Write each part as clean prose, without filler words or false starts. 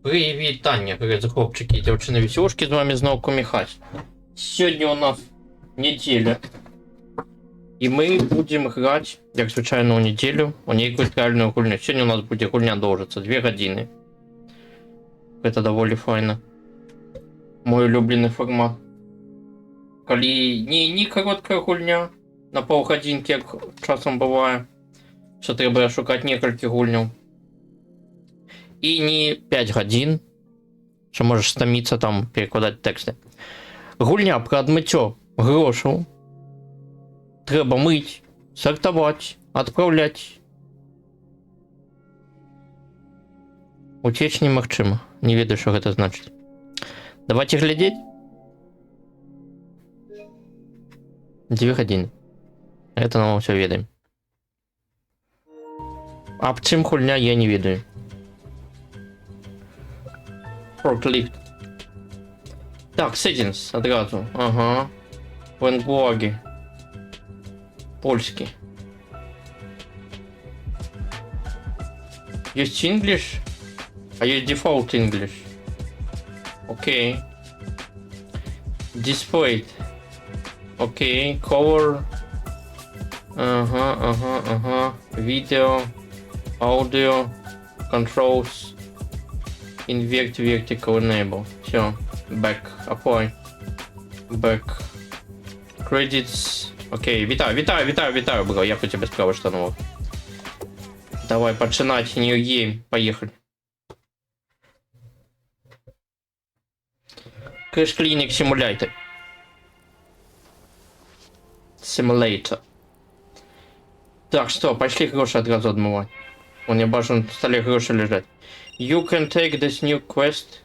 Привітання, хлопчики і дівчини веселушки, з вами знову Коміхась. Сьогодні у нас неділя. І ми будемо грати, як звичайно, у неділю, у якусь реальну гульню. Сьогодні у нас буде гульня довжиться 2 години. Це доволі файно. Мой улюблений формат. Коли не коротка гульня, на полгодинки, як часом буває, що треба шукати некілька гульнів. І не 5 годин, що можеш стомитися там, перекладати тексти. Гульня про адмиття грошей. Треба мить, сортовать, отправлять. Утеч немагчыма. Не ведаю, что это значит. Давайте глядеть. 2 годины. Это нам все ведаем. А в чим хульня, я не ведаю. Forklift. Так, settings одразу. Ага. Language. Польский. Есть English, а есть Default English. Окей. Display. Окей. Cover. Ага. Video. Audio. Controls. Invert Vertical Enable. Все. Back. Apply. Back. Credits. Окей, вітаю, бро, як у тебе справи штанова? Давай, починать New Game, поехали. Crash Clinic Simulator. Simulator. Так, что, пошли гроши одразу отмывать. Вон я бажу на столе гроши лежать. You can take this new quest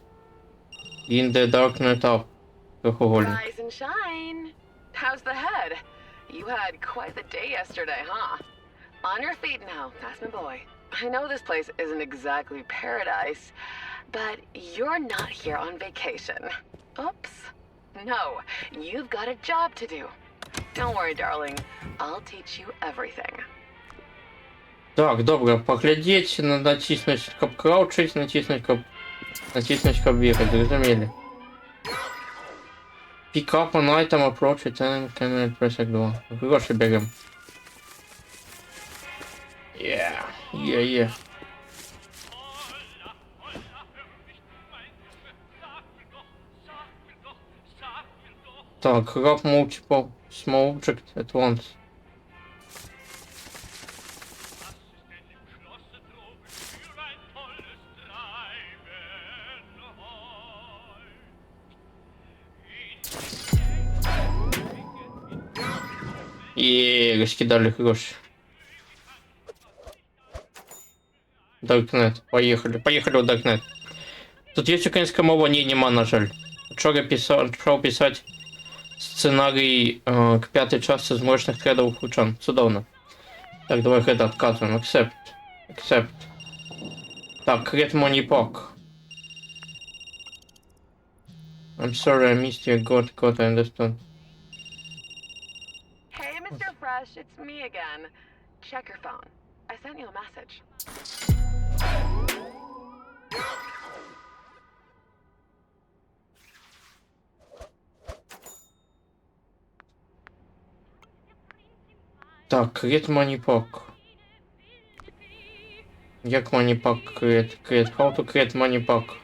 in the darknet up. Rise and shine. How's the head? You had quite the day yesterday, huh? On your feet now, that's my boy. I know this place isn't exactly paradise, but you're not here on vacation. Oops. No, you've got a job to do. Don't worry, darling. I'll teach you everything. Так, добре, поглядеть, натиснуть кап краучить, натиснуть кап бегать, зрозумели. Pick up an item, approach it, and can press X2. Гроши берем. Yeah. Так, grab multiple small object at once. Раскидали гроши. Darknet, поехали в Darknet. Тут есть украинская мова, нема, на жаль. Вчора писать сценарий к 5-й части з мощних тредових учан. Судовно. Так, давай это отказываем. Accept. Так, Create Money Park. I'm sorry, I missed you. God, I understand. Hey, Mr. Fresh, it's me again. Check your phone. I sent you a message. Так, Create Money Park. Як Money Park create? How to create Money Park?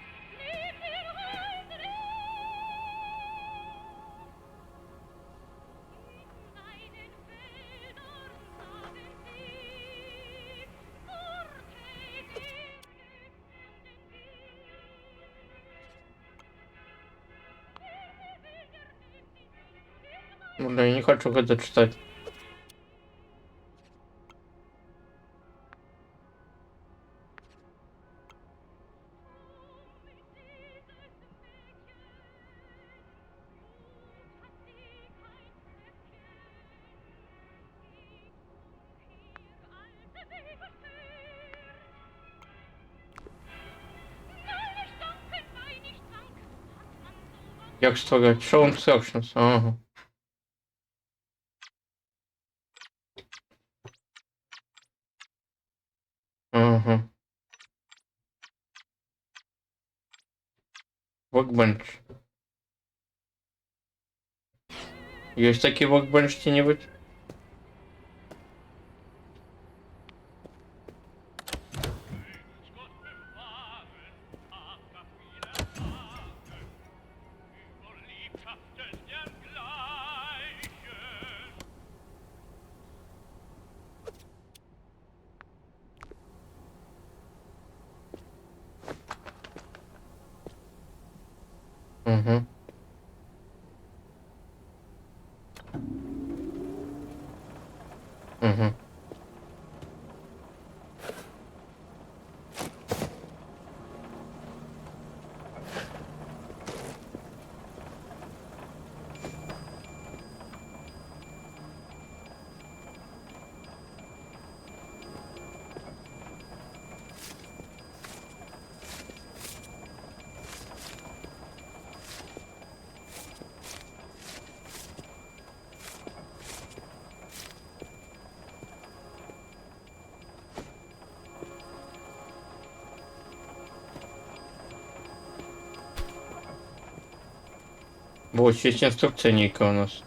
Бля, я не хочу это читать. Як створити? Show instructions. Ага. Ага. Workbench. Есть такие workbench где-нибудь? Угу. Угу. Вот, есть инструкция Ника у нас.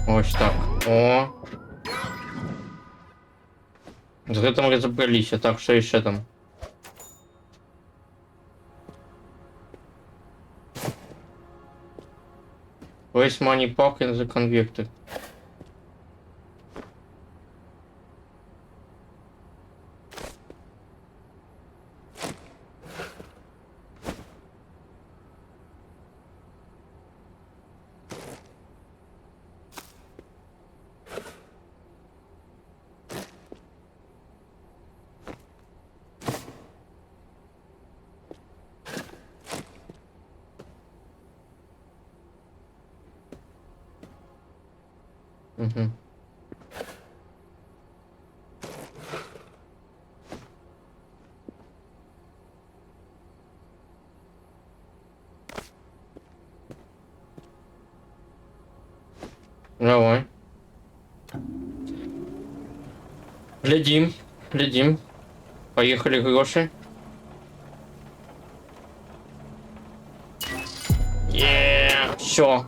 Ось так. О. З гэтым разобраліся, так, що ще там? Waste money park in the convicted. Угу. Давай. Глядим, глядим. Поехали, гроши.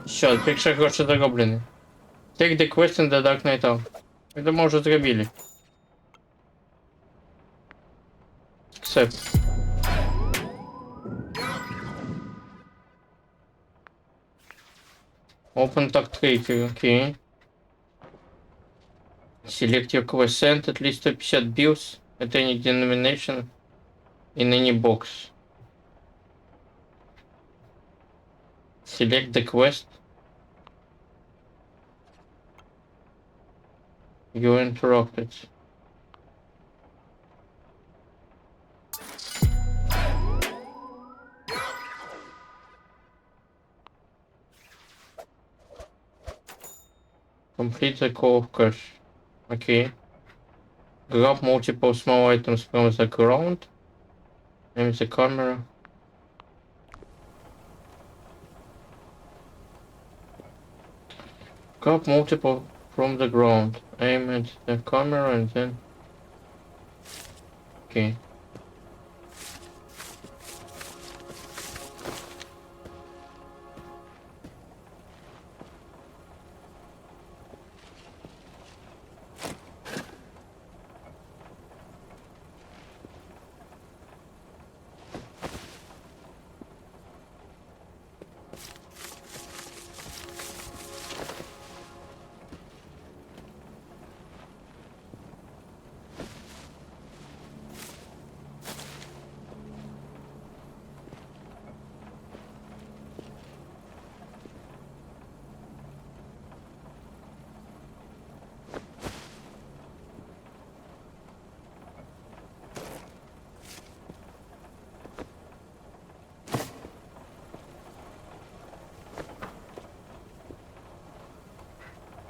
Все, більше гроші зароблені. Take the quest in the Dark Knight Out. Это мы уже зробили. Accept. Open Tag Tracker, окей. Select your quest, send at least 150 bills at any denomination in any box. Select the quest. You're interrupted. Complete the call of cash. Okay. Grab multiple small items from the ground. Aim the camera. Grab multiple from the ground. Aim at the camera and then... Okay.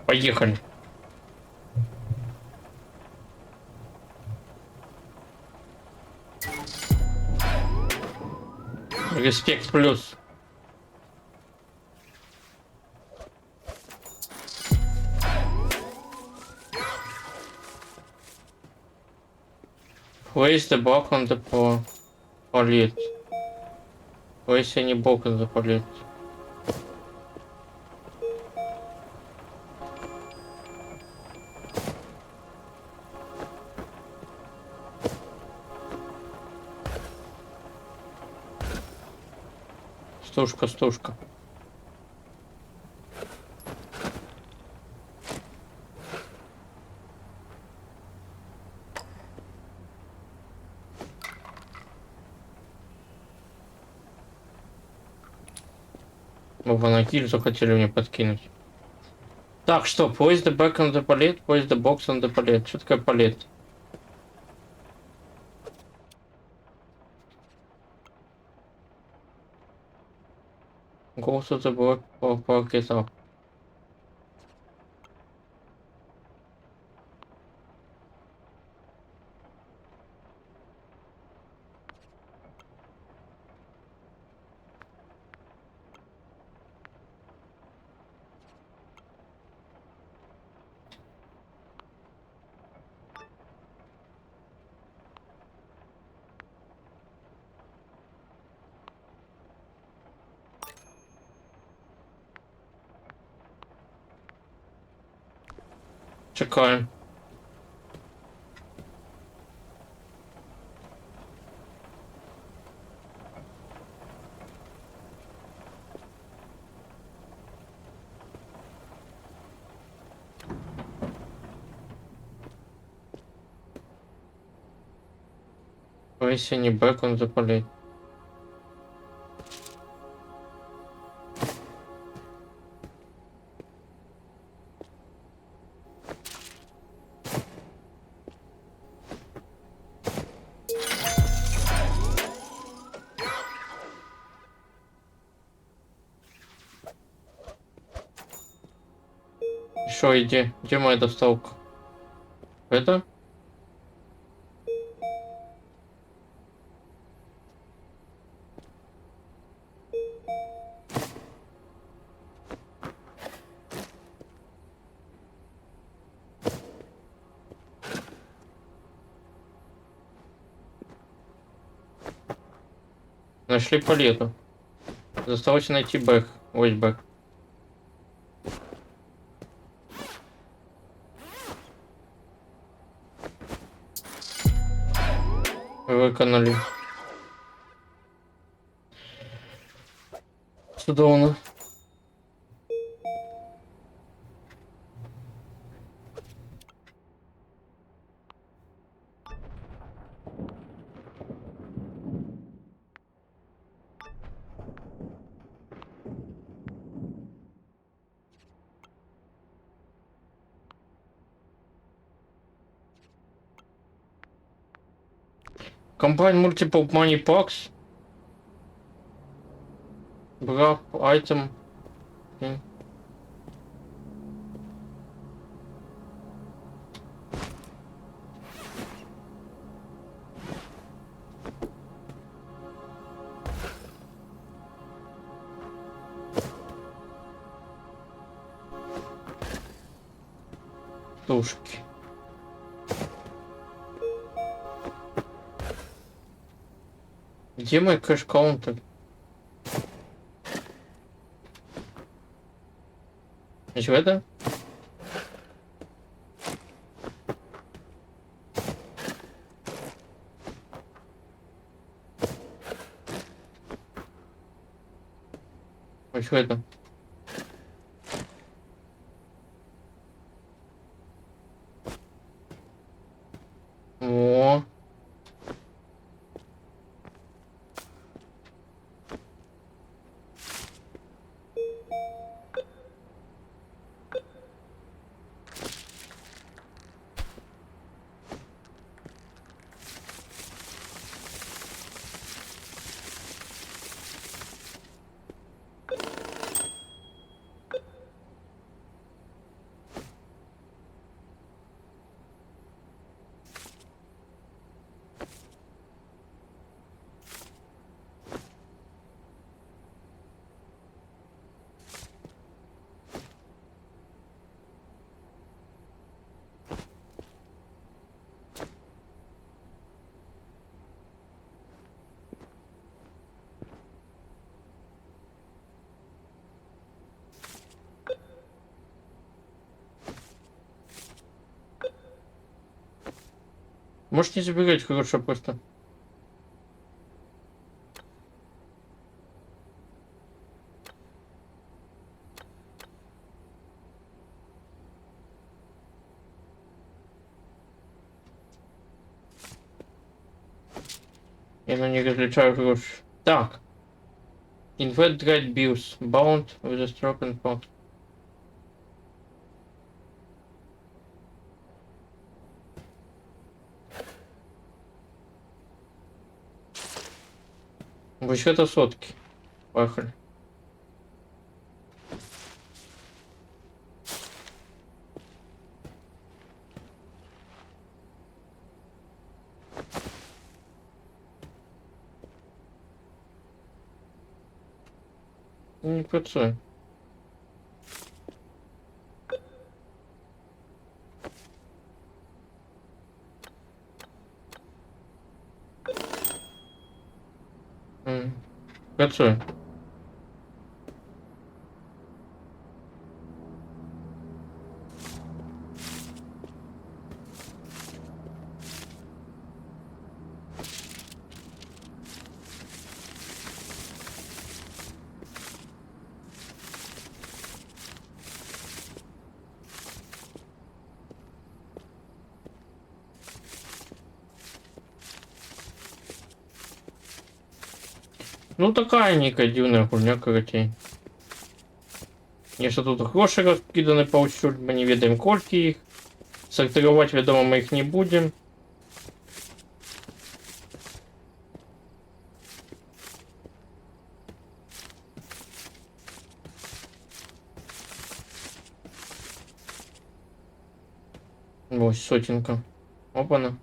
Поехали. Респект плюс. Place the block on the pallet. Place any block on the pallet. Стушка, стушка. Оба на гильзу хотели мне подкинуть. Так, что, place the back on the pallet, place the box on the pallet. Что такое палет? Go to the block or park it up. Чекаем. Place any back on the pallet. Что, где моя доставка? Это? Нашли палету. Осталось найти бэк. Ой, бэк. Выконали. Чудовно. Combine multiple money packs. Grab item. Тушки. Где мой кэш-каунтер? Значит, это? Значит, это? О. Может не забегать, хорошо просто. Я на них различаю хорош. Так. Invert Dried Bills. Bound with a stroke and pot. Вообще это сотки. Поехали. Не працює. Працює. Ну такая некая дивная хуйня, короче. Якщо тут гроші розкидані повсюди, ми не ведаємо кольки їх. Сортировать, відомо, ми їх не будемо. Ось сотенка. Опана.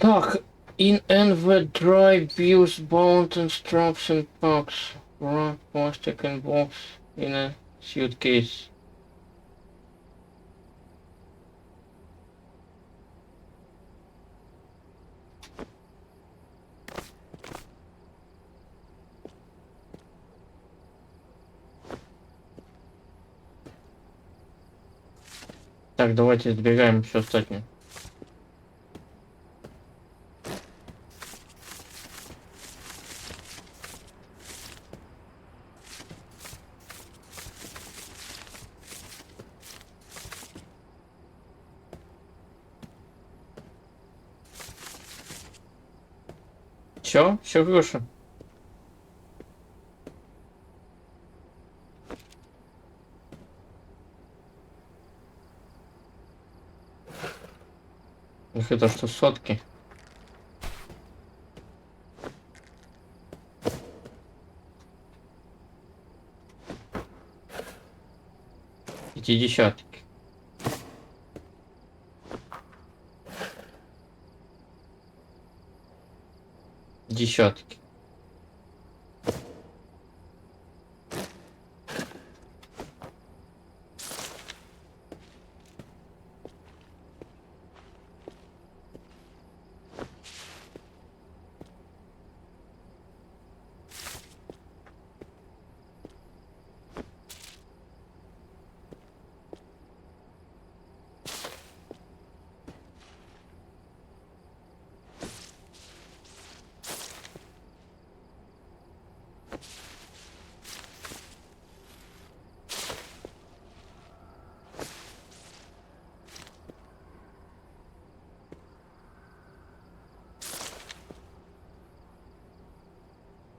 Так, in NV dry bills bound and straps and packs. Wrap plastic and box in a suitcase. Так, давайте сбегаем все остальное. Все хорошо. Их это что, сотки? Эти десятки. Десятки.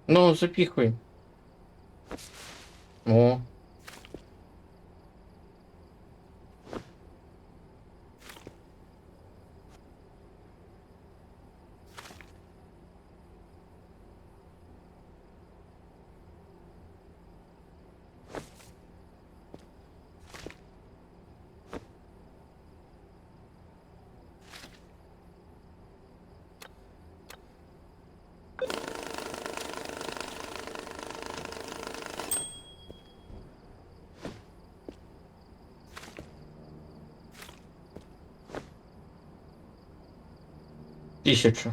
Ну, запихивай. О. Тысячу.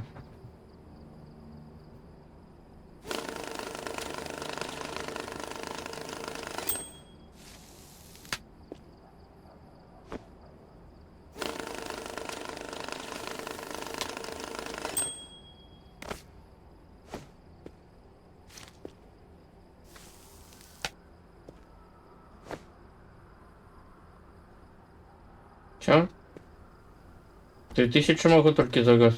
Чё? 3000 могу только за газ.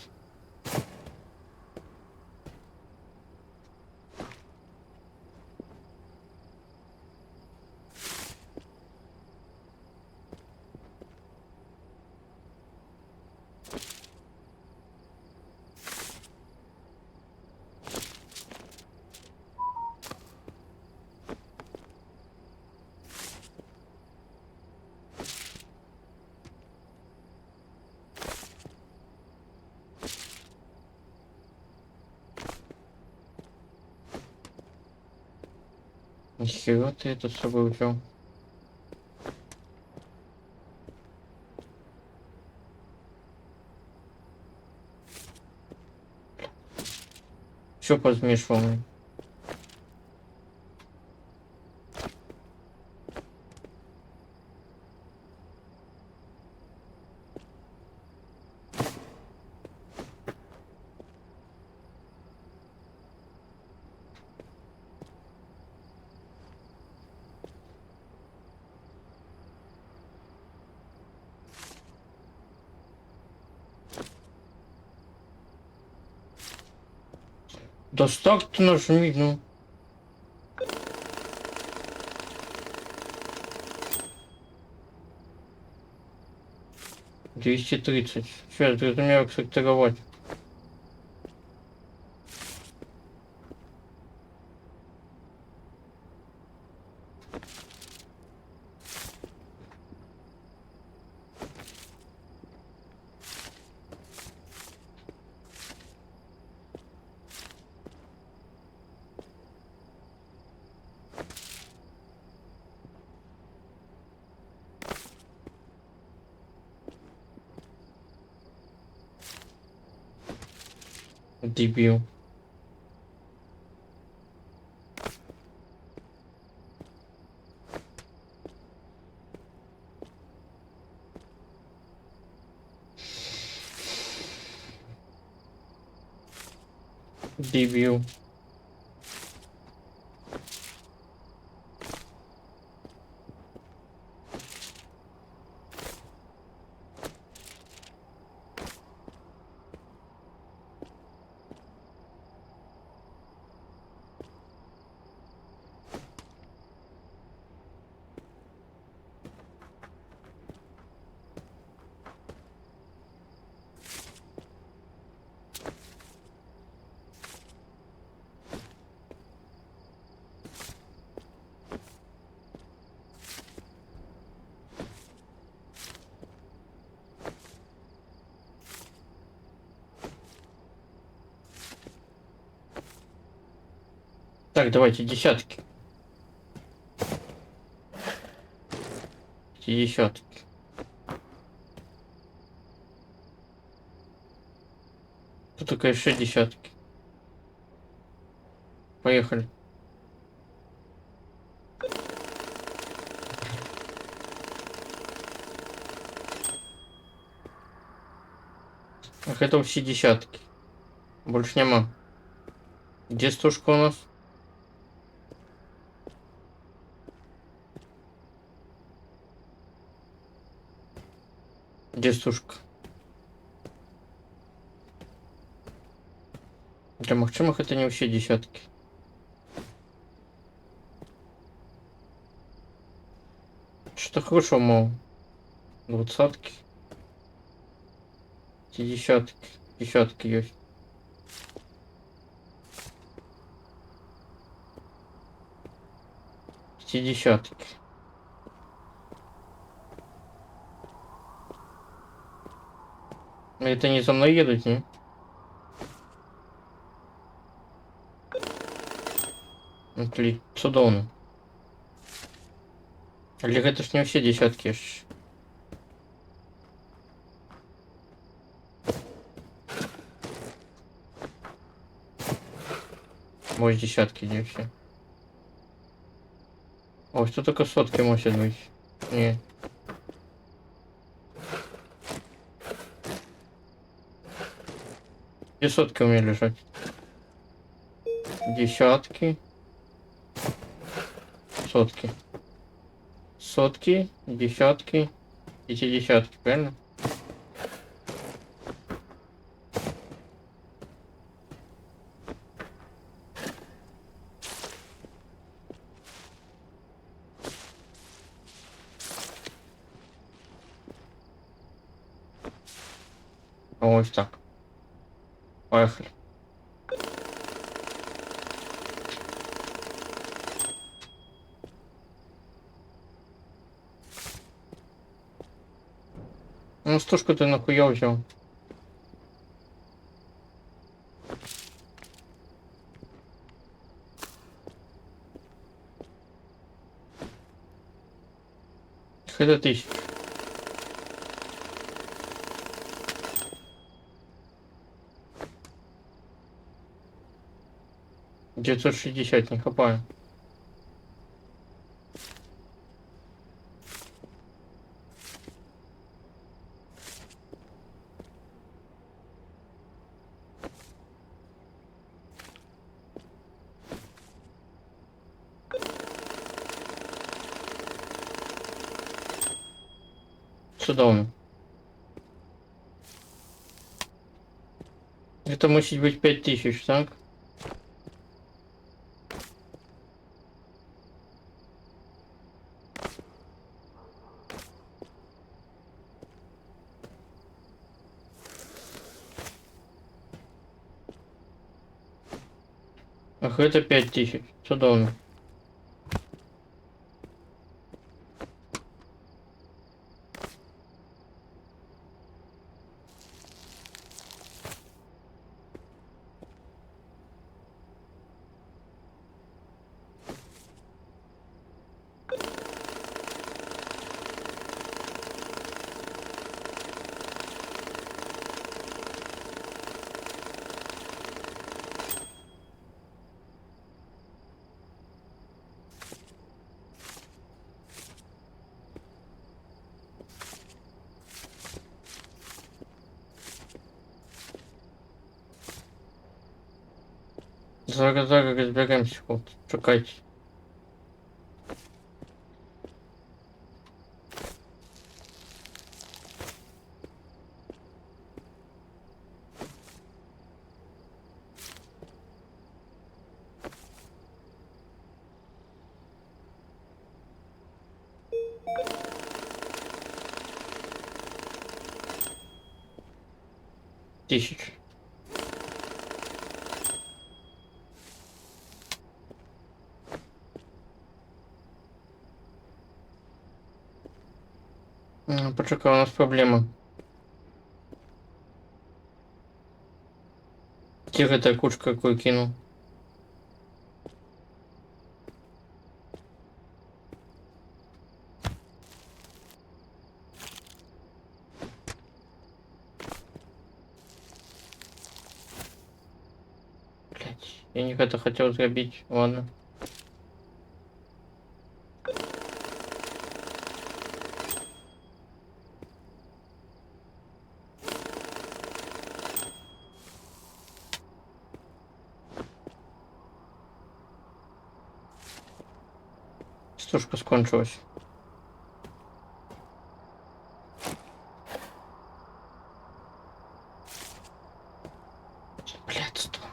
Нихера ты это с собой взял. Все позмешивал. Да старт ты нажми, ну. $230. Сейчас, ты меня акцептировать. Дебил. Дебил. Так, давайте десятки. Десятки. Тут только еще десятки. Поехали. Ах, это все десятки. Больше нема. Где стушка у нас? Где стушка? Для махчимых это не все десятки. Что хорошо, мол. 20-ки. 50-ки. 10-ки есть. Пятидесятки. Это не за мной едут, не? Цудовно. Але гэта ж не ўсе десяткі ж. Ось десятки где все. Ось тут только сотки мусят быть. Не. Где сотки у меня лежать? Десятки. Сотки. Сотки, десятки, пятидесятки, правильно? Ось так. Поехали. Ну, стушку ты нахуя взял? Это 1000. Девятьсот 60 не хапаю. Судовно. Это мусить быть 5000, так? Ах, это 5000. Судовно. Зараз розберемося, от, чекайте. Тисяч. Почекай, у нас проблема. Тихо, эта кучка какую кинул. Блять, я не это хотел забить, ладно. Стушка скончилась. Блядство.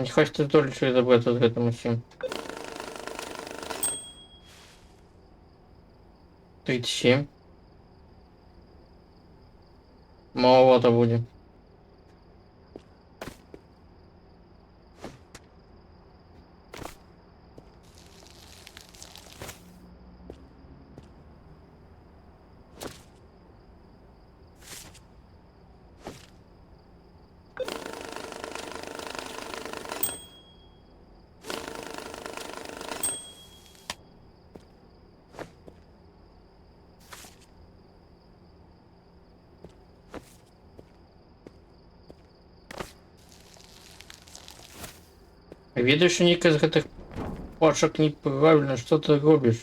Нехай ти здолічує забрати з гэтым усім. 37. Маловато буде. Видиш, що ніка з гэтых пачак неправильно, що ти робиш?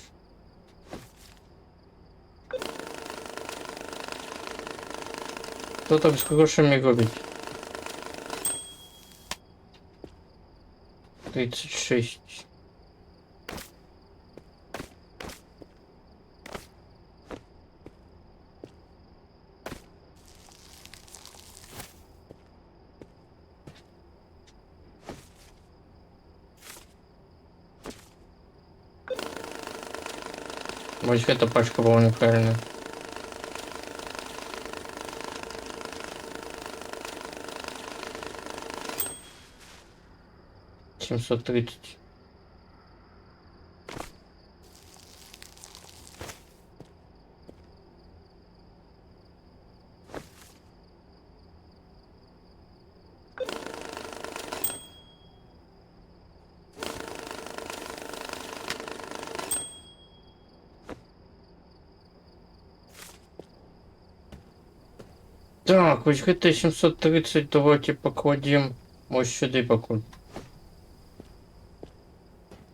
Хто так з грошами робить? 36. Ось эта пачка была неправильная. Семьсот тридцать. Так, ось гэта 730 давайте покладем. Ось сюда покладем.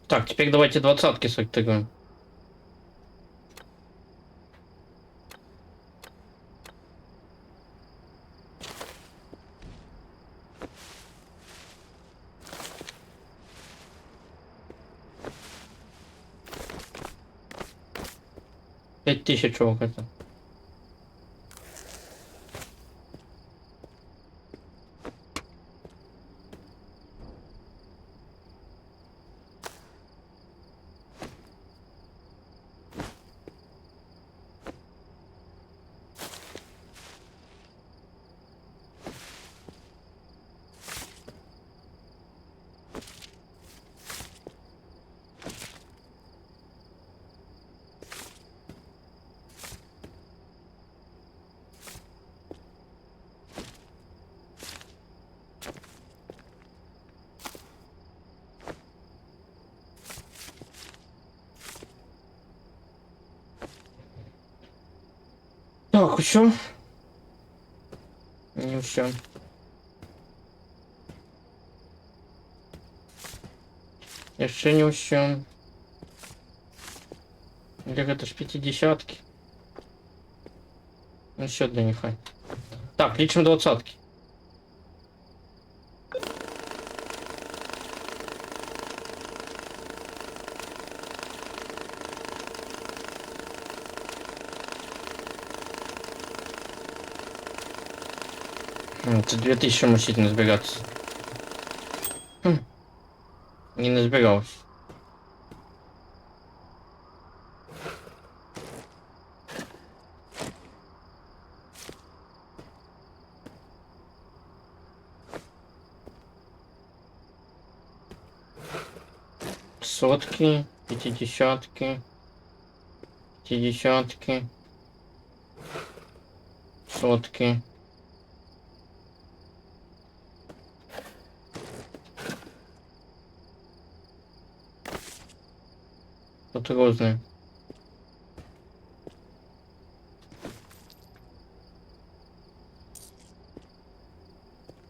Так, теперь давайте двадцатки сортируем. Пять тысяч это. Так, все. Не все. Еще не все. Или это ж 50-ки. Ну все для них. Так, лечим двадцатки. Это 2000 мусить назбираться. Не назбиралось. Сотки, пятидесятки, пятидесятки, сотки. Тут розные.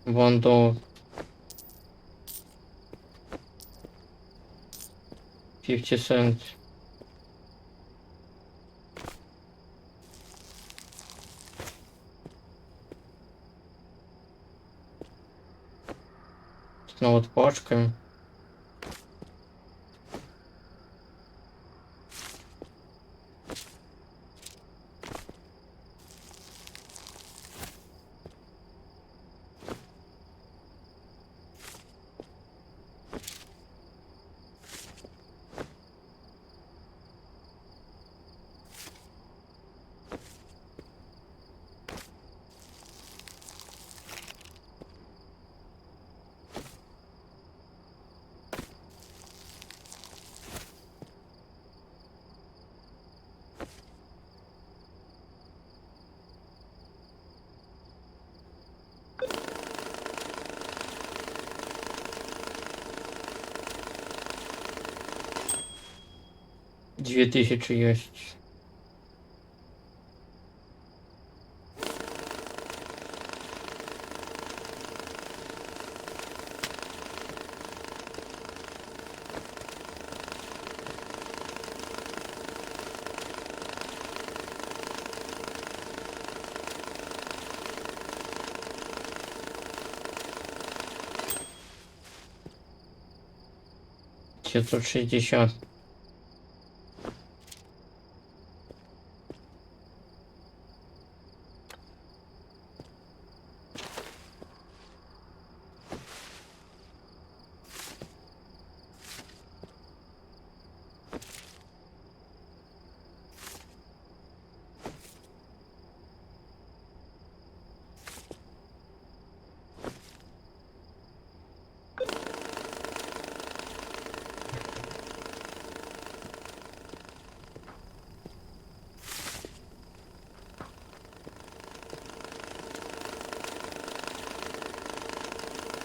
$1. 50 cents. Ну вот пачками. 2000 есть. Тут 60.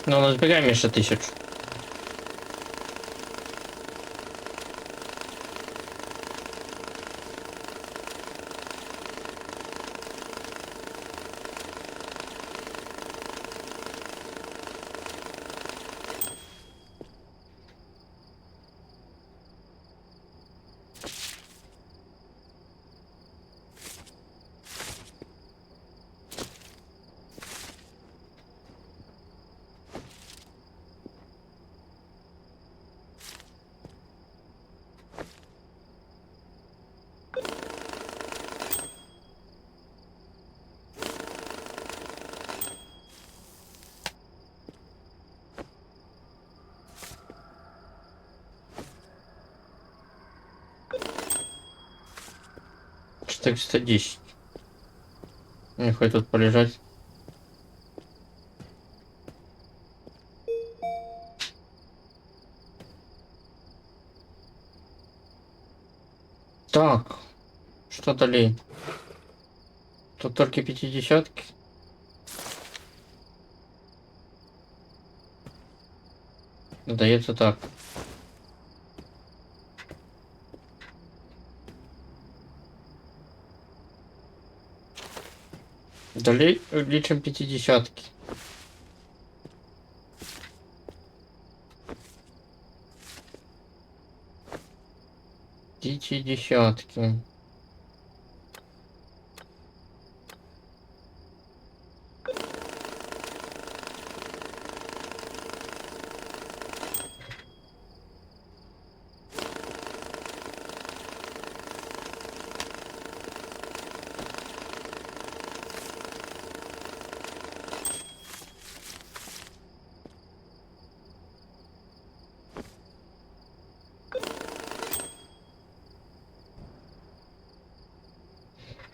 Ну, назбираем еще 1000. Что 410. Не хоть тут полежать. Так, что далее? Тут только 50-ки. Дается так. Далее лечим 50-ки. Десятки.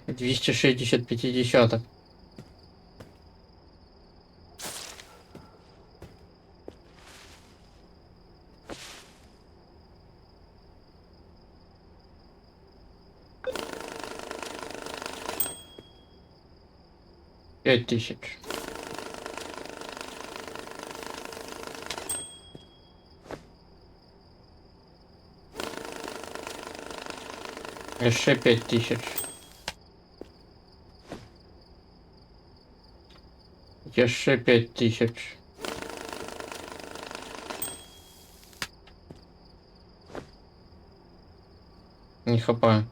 Двести 50-ок. Пять тысяч. Еще 5000. Еще 5000. Не хапаю.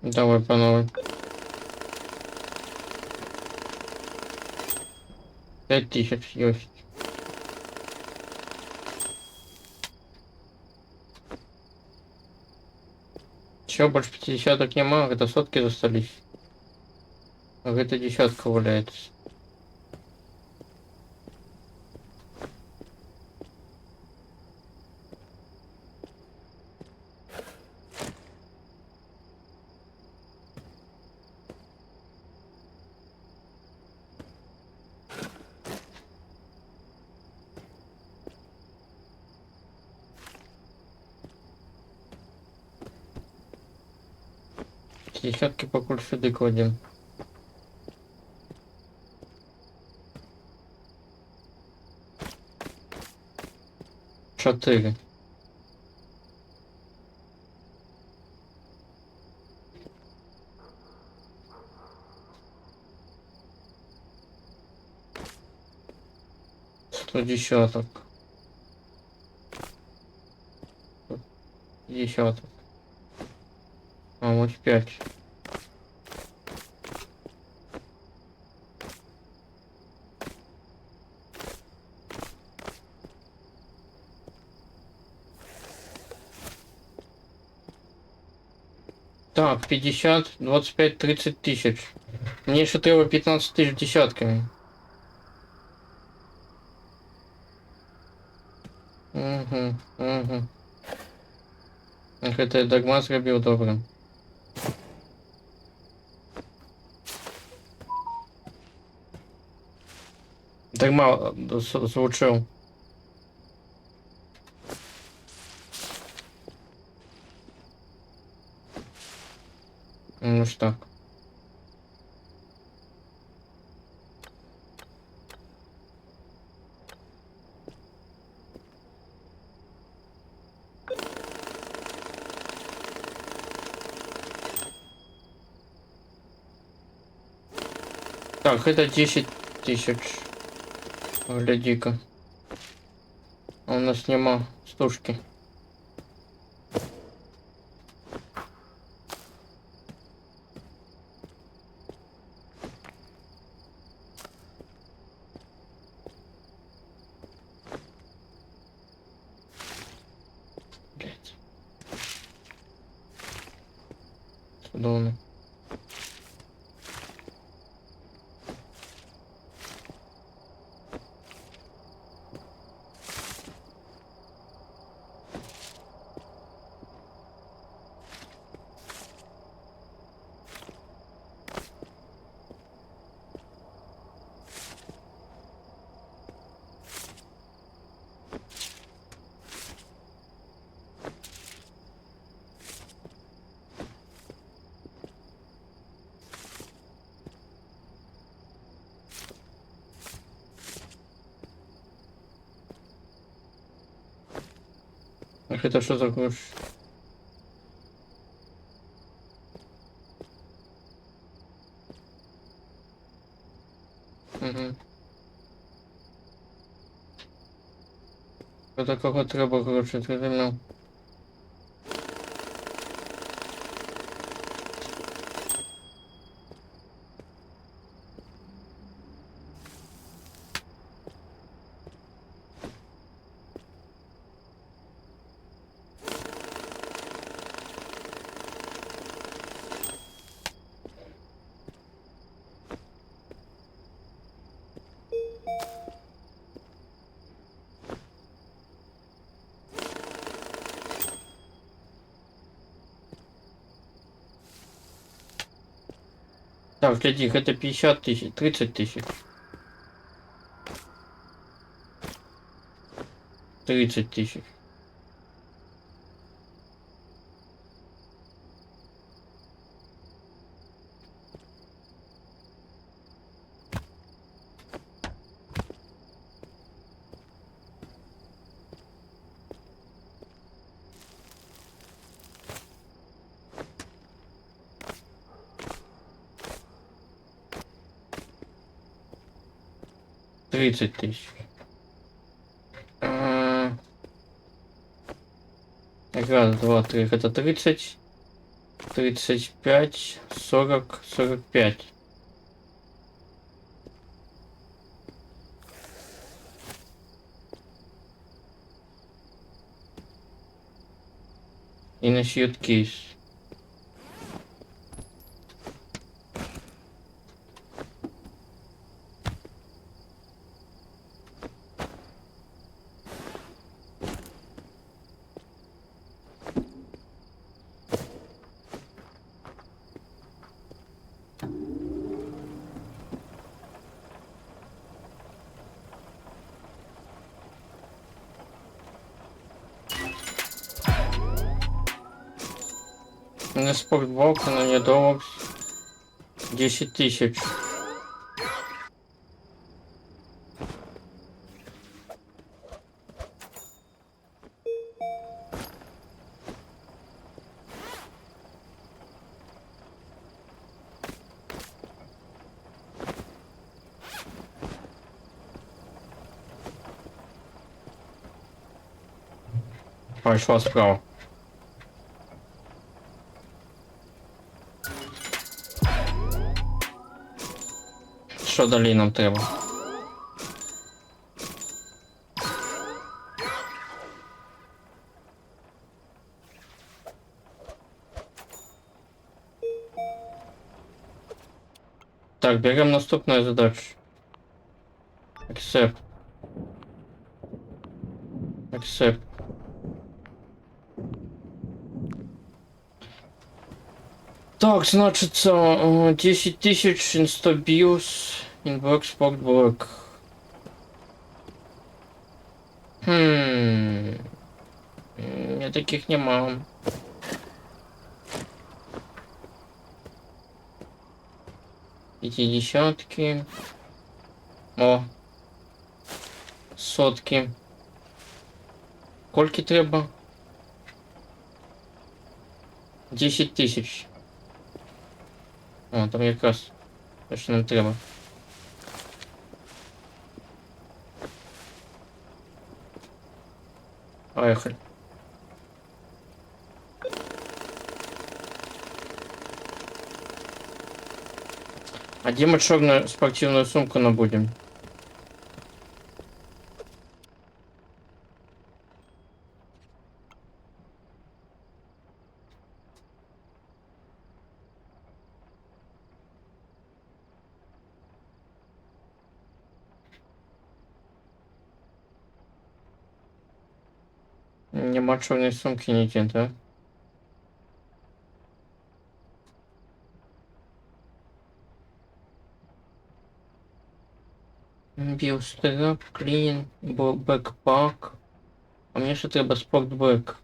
Давай по новой. 5000 есть. Чё, больше 50 нема, это сотки застались. А это десятка валяется. Десятки покуль сюда кладем. Четыре. Сто десяток. Десяток. А вот 5. Так, 50, 25, 30 тысяч. Мне еще треба 15 тысяч десятками. Угу, угу. Ах, это я догма зробив добре. Догма звучив. Ну ж так. Так, это 10 тысяч. Гляди-ка. А у нас нема стушки. Блять. Судовно. Ах, это что за грош? Угу. Это кого треба гроші, ти зрозумів? Так, гляди, это 50 тысяч, 30 тысяч. 30 тысяч. Тридцать тысяч. Раз, два, три. Это 30. 35, 40, 45. И на счет кейс. На спортбок, на недолг 10 тысяч. Пошла справа. Що далі нам треба? Так, берем наступную задачу. Accept. Accept. Так, значится 10 тысяч инстабилс, инбокс, спорт, блок. Я таких нема. Пятидесятки. О. Сотки. Сколько треба? 10 тысяч. О, там якраз. То, що нам треба. Поехали. А где мы черную спортивную сумку набудем? Нема черной сумки нигде, да? Биострап, клин, бэкпак. А мне ще треба спортбек.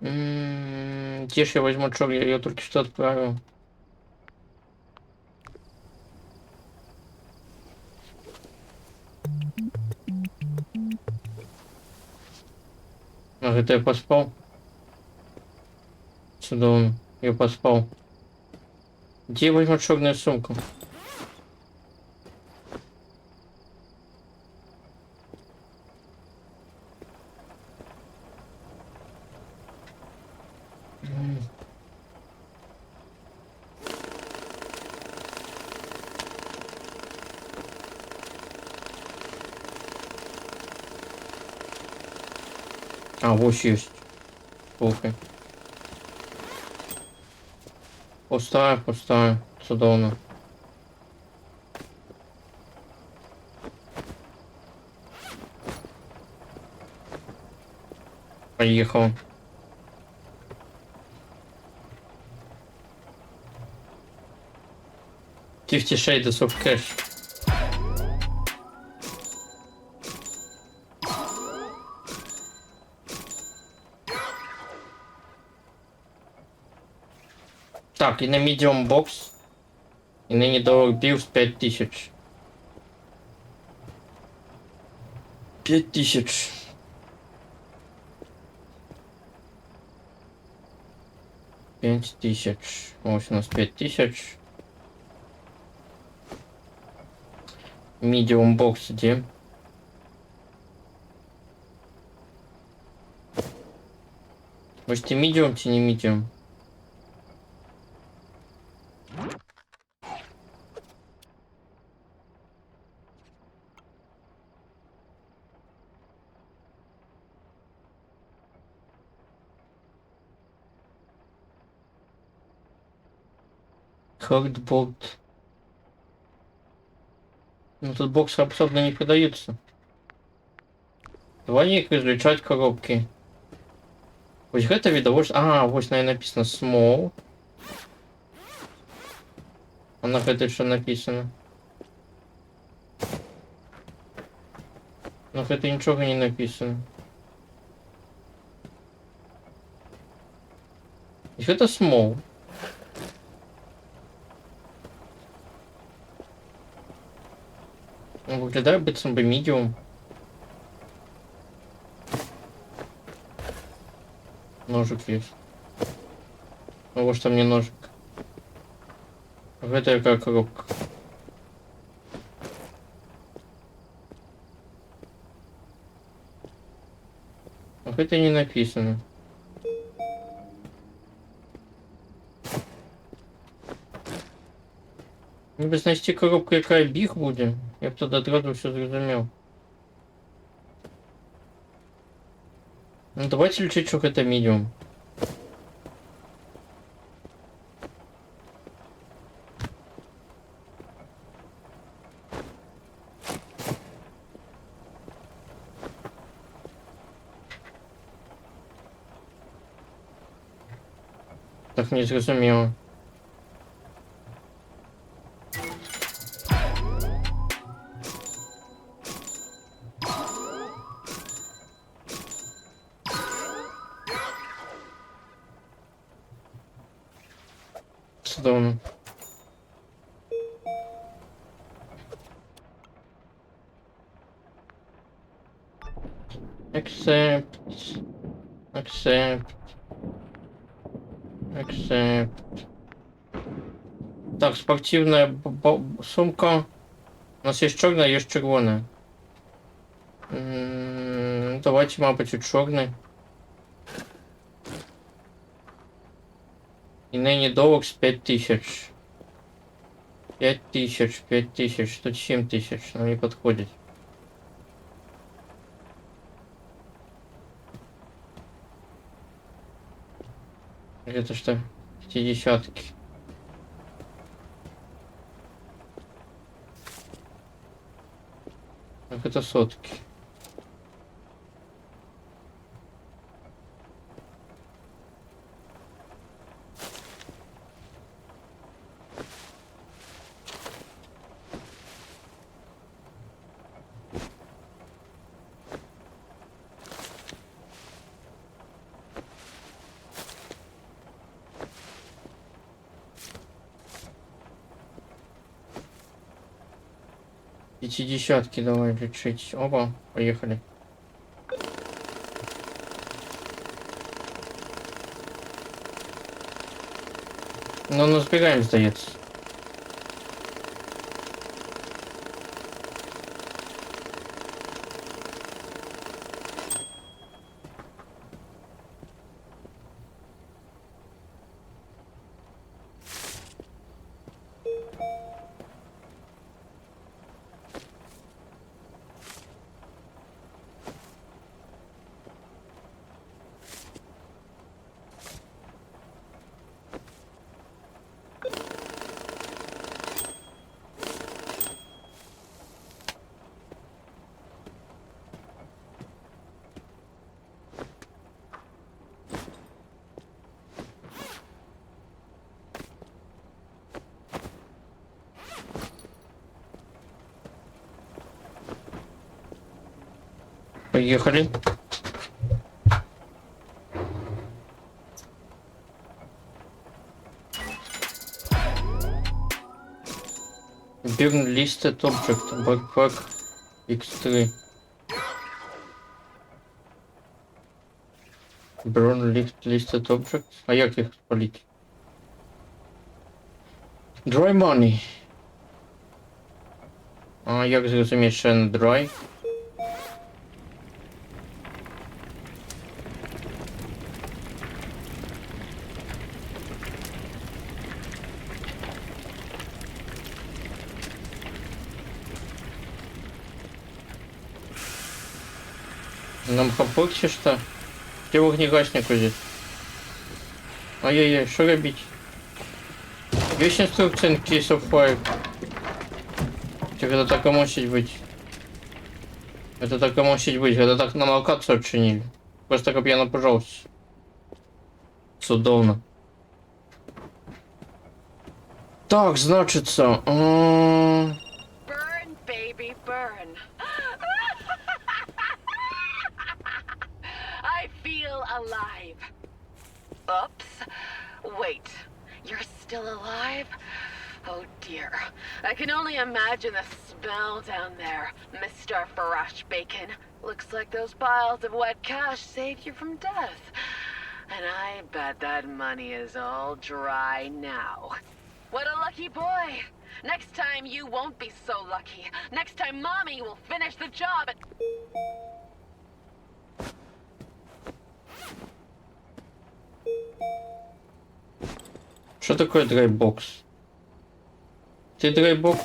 Где ж я возьму чёр? Я ее только что отправил. А это я поспал? Сюда он. Я поспал. Где я возьму черную сумку? А, вот есть. Слухай. Пустая, пустая. Сюда он. Поехал. Fifty Shades of Cash. Так, и на medium box. И на недорог билс 5000. 5000. 5000. Вот у нас 5000. Medium box где? Может, ты medium, ты не medium? Хардболт. Ну тут боксы абсолютно не продаются. Давай їх розлічати коробки. Ось гэта відавочна. А, вось на написано small. А на гэтай що написано? На гэтай нічого не написано. І гэта small. Выглядае быццам бы medium. Ножик есть. Ну вот что мне ножик. Это якая коробка? Это не написано. Ну, без знайти коробку, якая біг буде, я б тоді одразу все зрозумів. Ну давайте лічити, що це медіум. Так не зрозуміло. Судовно. Accept. Accept. Accept. Так, спортивная сумка. У нас есть черная, есть червоная. Давайте, мабуть, у чорний. И ныне долг с 5000. 5000, 5000, тут 7000, нам не подходит. Это что? 50-ки. Так это сотки. Пятидесятки давай лечить. Опа, поехали. Ну, разбираем, сдается. Поехали. Burn listed object, backpack X3. Burn listed object. А як їх спалити? Dry money. А як зрозуміти, що не dry? Нам хапок чи що? Где вогнегасник здесь? Ай-яй-яй, что робить? Есть инструкция in case of fire. Когда так мусить быть. Это так и мусить быть, это так нам локацию отчинили. Просто как я напужался. Судовно. Так, значится... Burn, baby, burn. I feel alive. Oops. Wait. You're still alive? Oh dear. I can only imagine the smell down there, Mr. Farash Bacon. Looks like those piles of wet cash saved you from death. And I bet that money is all dry now. What a lucky boy. Next time you won't be so lucky. Next time Mommy will finish the job and... Что такое драйбокс? Ты драйбокс?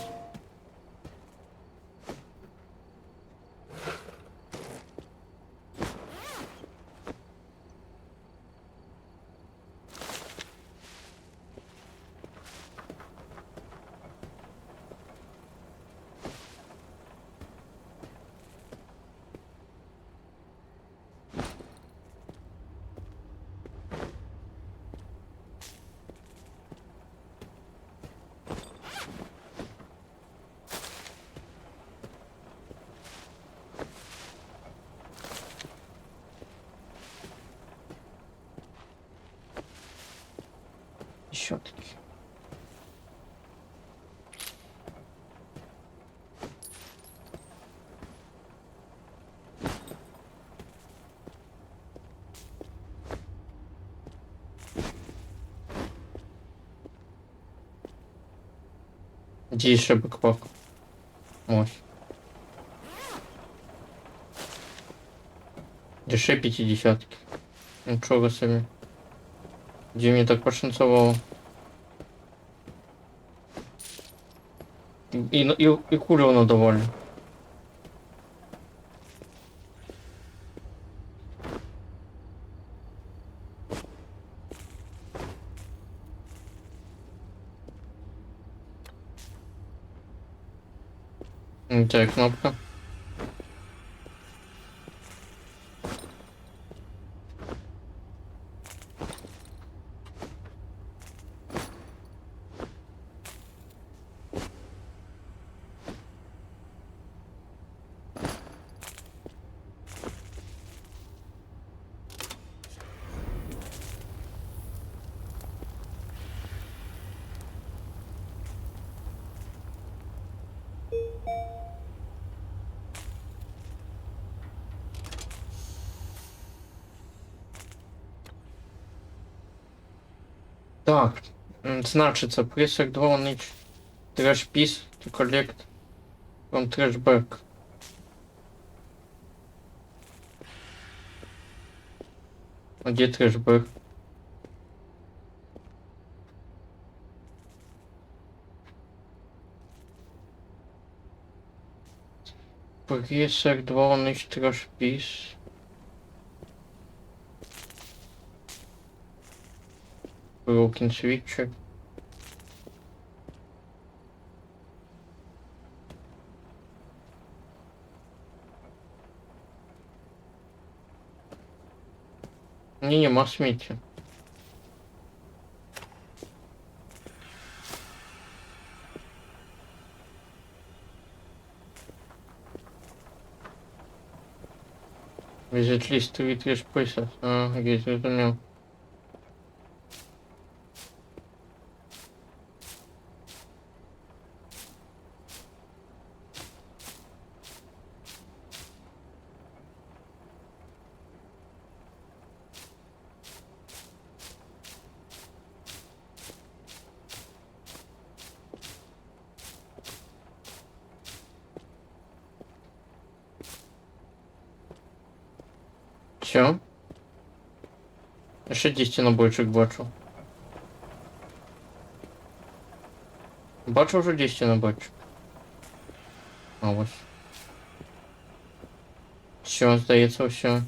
Еще таки. Где еще бэкпак? Ой. Деше 50-ки. Ничего себе. Где мне так пошанцевало? И кулю надавали. Так, кнопка. Так, значится, пресок 2 ніч. Трэш піс, to collect from trash bag. А где трэш бэг? Пресок 2 ніч, трэш піс. Broken switcher. Ні, нема сміття. Visit list to retrace pieces. Я зрозумів. Все. Ще 10 набойчик бачу. Бачу вже 10 набойчик. А ось. Все, здається, все.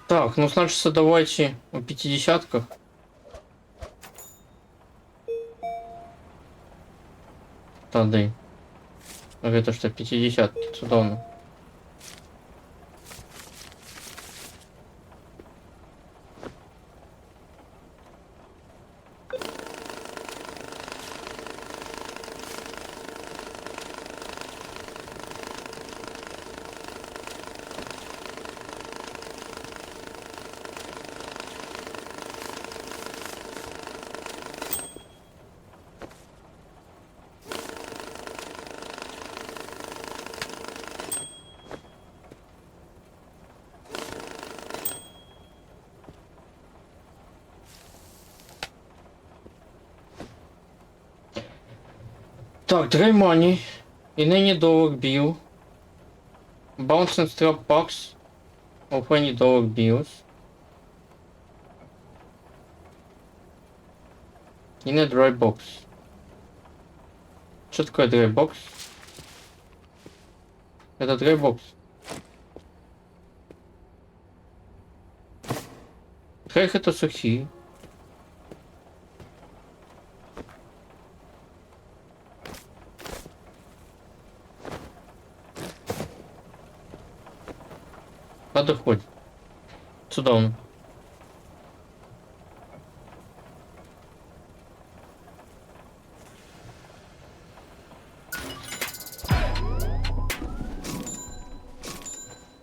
Так, ну значит, давайте у 50-ках. Тады. Гэта што 50-кі, цудоўна. Так, Дреймоні. І нині долар біл. Bounce and Strap Packs. Of any dollar bills. In a dry box. Что такое dry box? Это dry box. Хай это сухие. Подходь. Цудовно.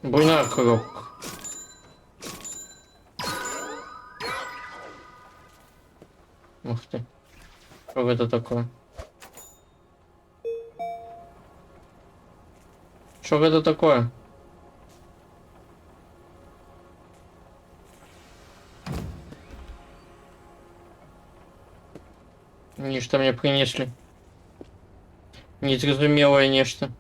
Буйная коробка. Ух ты. Что это такое? Что это такое? Нечто мне принесли. Незразумелое нечто.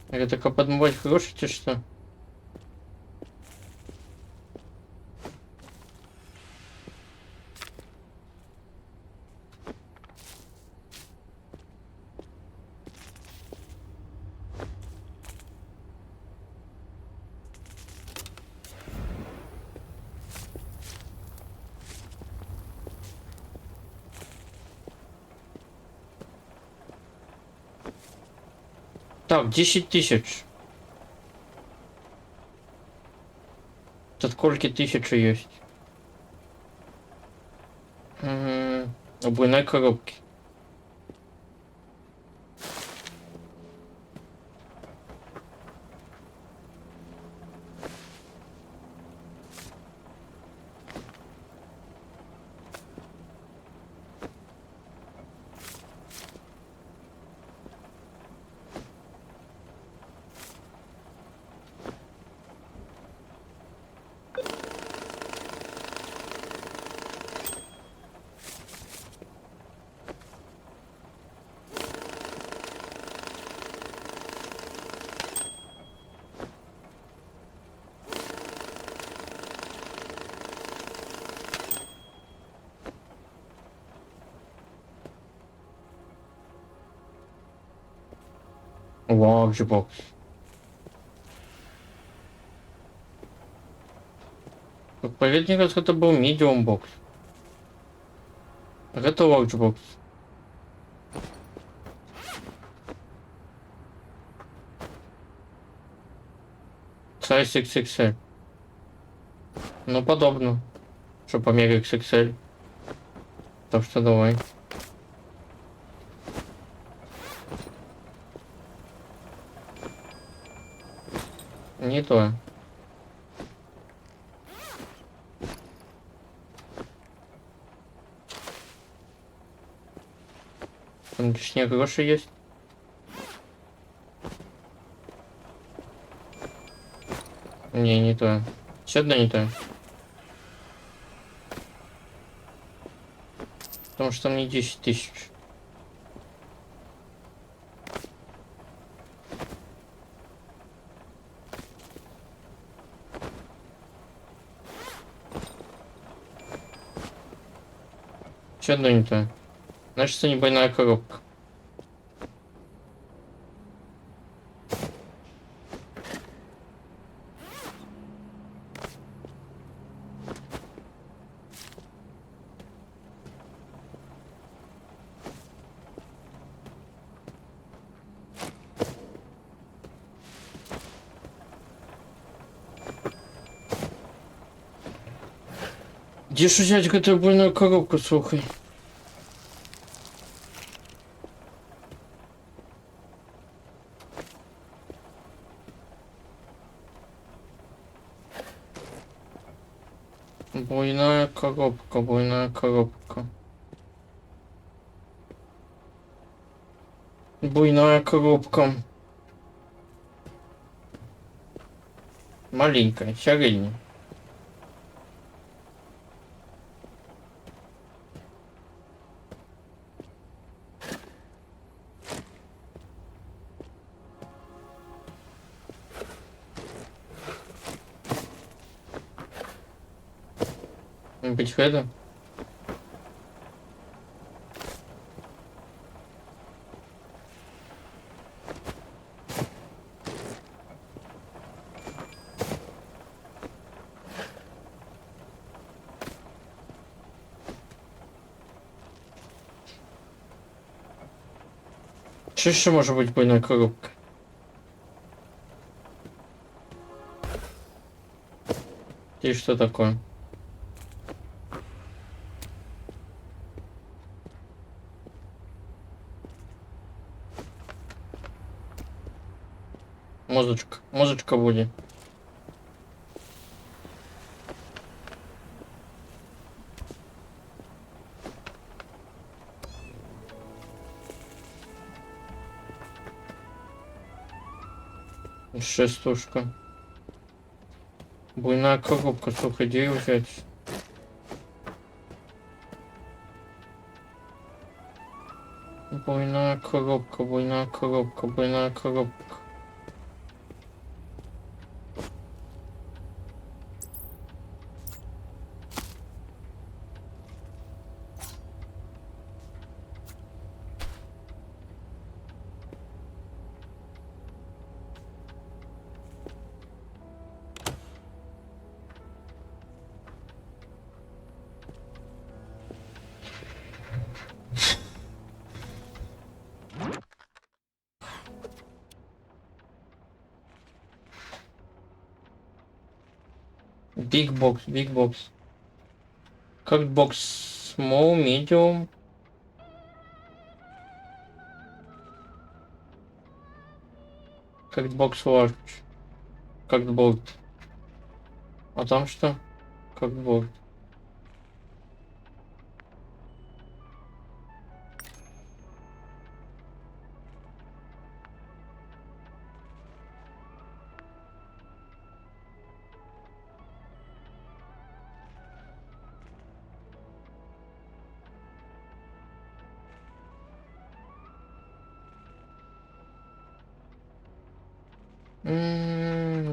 Это как подмывать гроши, ты что? Так, 10 тысяч. Тут сколько тысяч есть? Убойной коробки. Лаунжбокс. Попередний раз это был medium бокс. Это лаунжбокс. Size XXL. Ну, подобно. Что по мере XXL. Так что давай. Не то. Там лишние гроши есть. Не то. Все одно не то. Потому что там не 10 тысяч. Че одно не то? Значит, это не двойная коробка. Где ж взять эту двойную коробку, слухай? Двойная коробка, двойная коробка. Двойная коробка. Маленькая, средняя. Быть это? Что еще может быть двойная коробка? И что такое? Музычка. Музычка будет. Шестушка. Буйная коробка, слухай, где ее взять? Буйная коробка, буйная коробка, буйная коробка. Big box, big box. Как бокс? Small, medium. Как бокс large. Как болт. А там что? Как болт.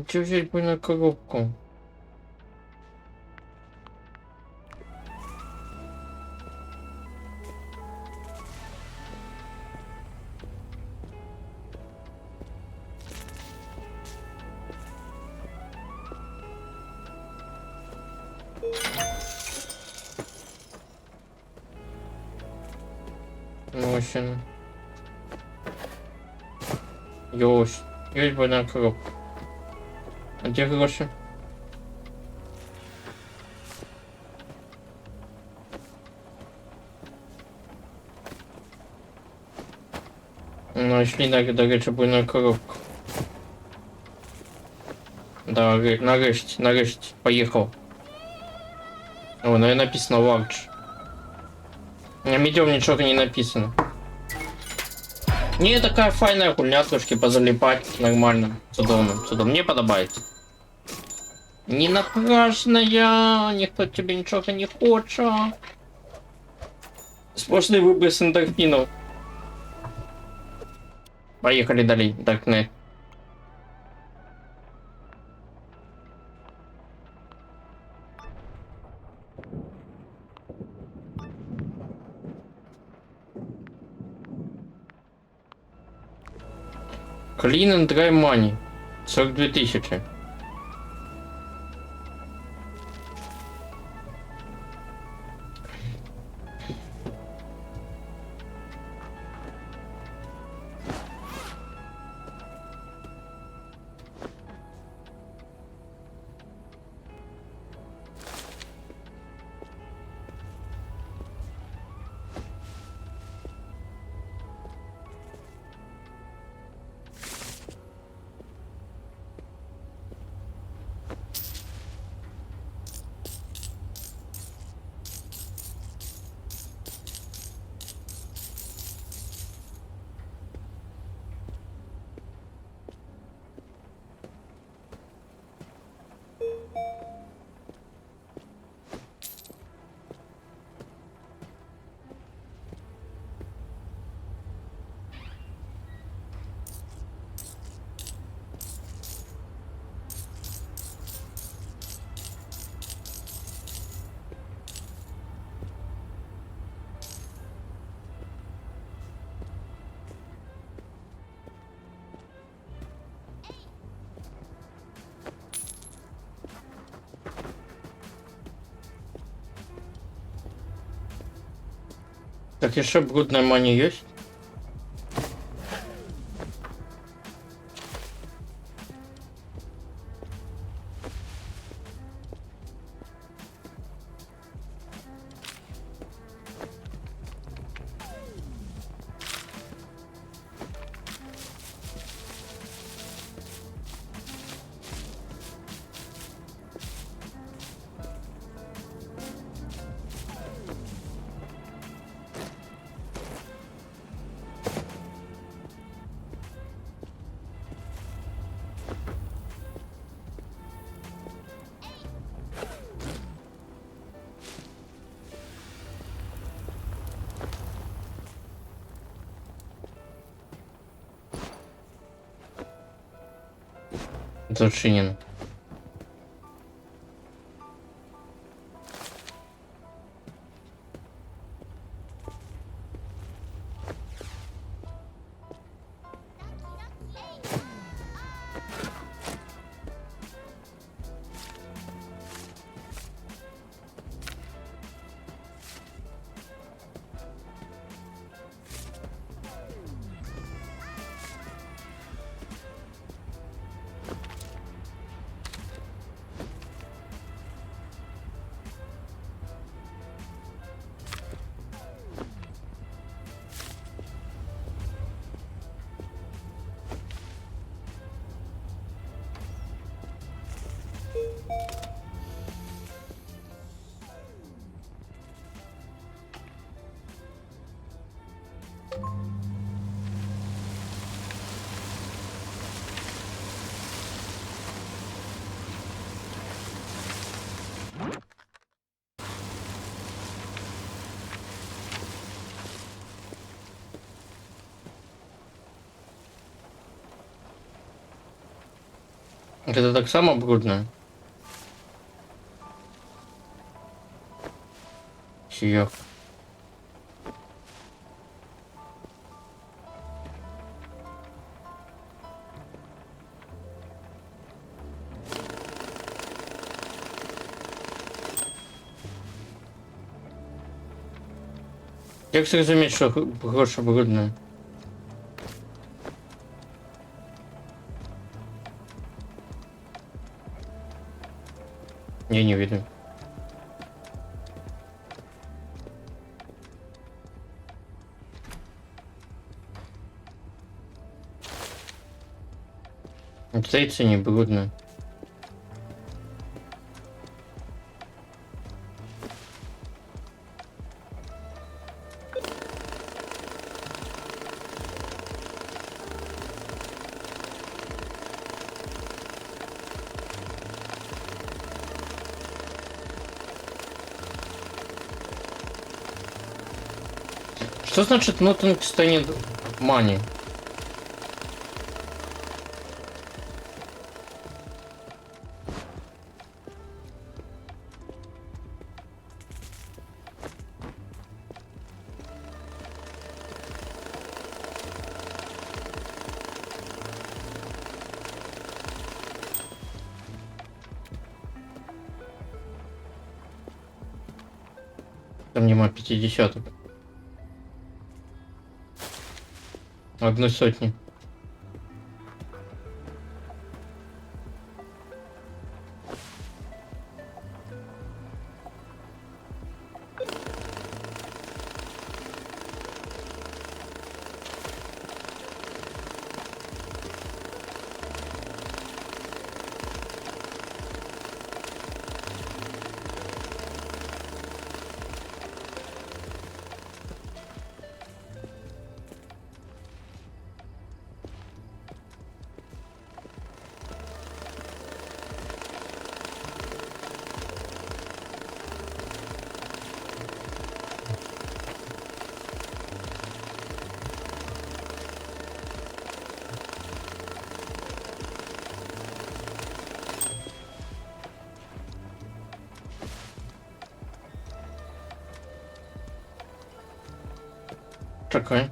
Где взять буйную коробку? Ну, вообще. Ёсь. Есть буйная коробка. А где гроши? Нашли до речі буйную коробку. Да, нарешті, поехал. О, ну и написано large. На медиум ничего не написано. Не, такая файная хуйня, трошки позалипать нормально. Судом. Мне подобает. Не напряжная, никто тебе ничего не хочет. Сплошный выброс эндорфинов. Поехали далее, Darknet. Clean and dry money. 42 тысячи. Так еще брудная мани есть? Зачинен. Это так само брудно? Сия. Як зрозуміти, що гроші брудні? Я не видно. Здається, не брудно. Что значит nothing станет money? Там нема 50-ок. Одной сотни. Чекай.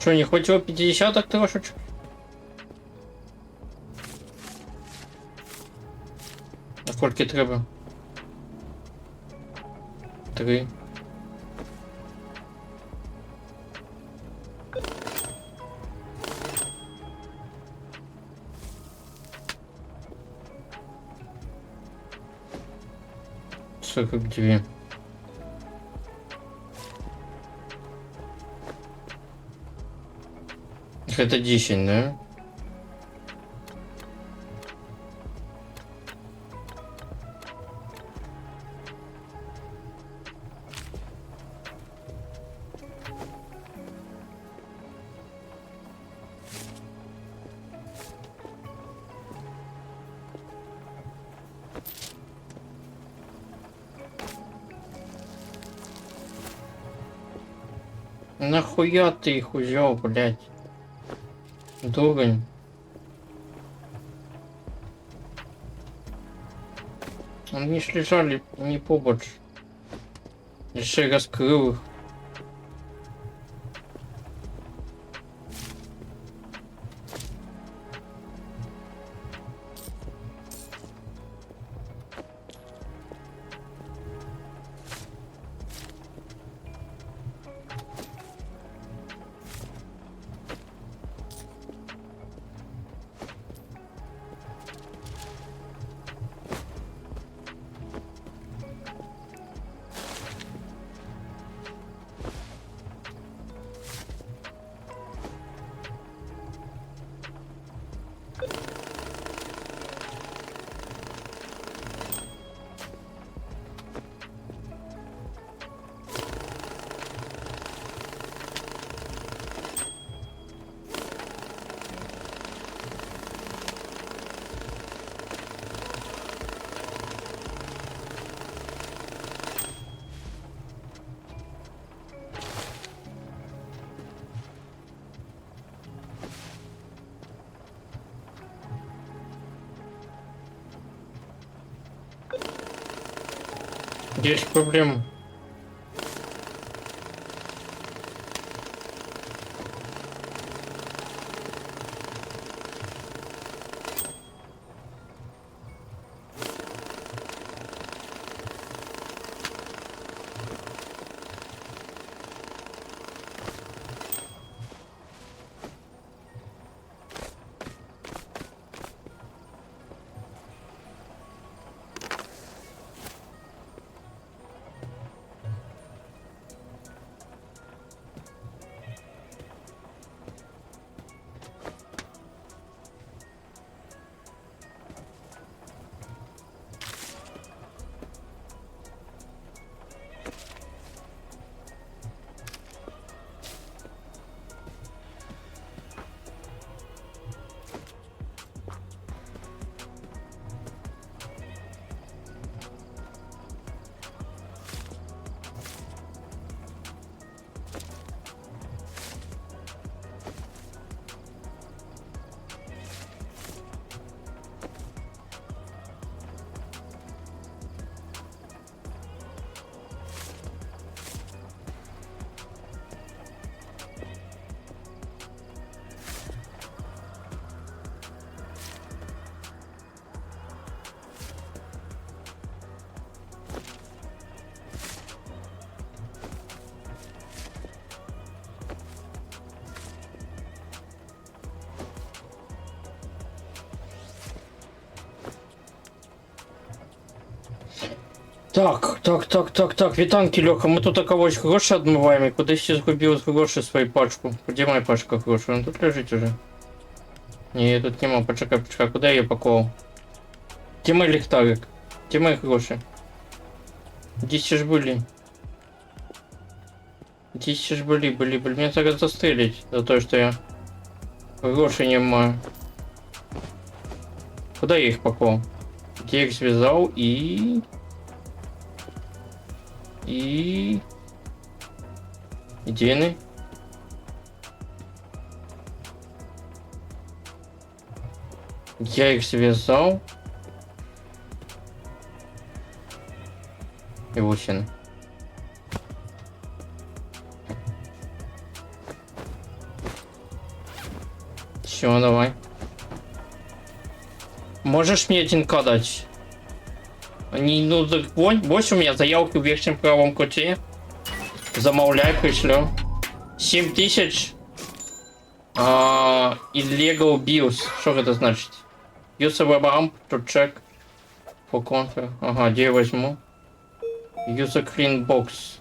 Что, не хватило 50-ок трошечек? А сколько треба? 3. Сорок две. Это 10, да? Нахуя ты их взял, блядь? Дурень. Они ж лежали не побач. Еще раскрыл их. Есть проблема. Так, вітанки, Льоха, ми тут когось гроші відмиваємо і кудись згубив гроші свою пачку. Де моя пачка грошей? Вона тут лежить уже. Ні, тут нема, почекай, куди я її паковував? Де мій ліхтарик? Де мої гроші? Десь ж були. Десь ж були. Меня зараз застрелить за то, что я грошей не маю. Куда я их паковал? Где я их связал и... Где они? Я их связал. И вот они. Все, давай. Можешь мне 1К дать? Они, ну, больше у меня заявки в верхнем правом куте. Замовляй, пришлю. 7000. Illegal bills. Что это значит? Use a web amp to check for confer. Ага, где я возьму? Use a clean box.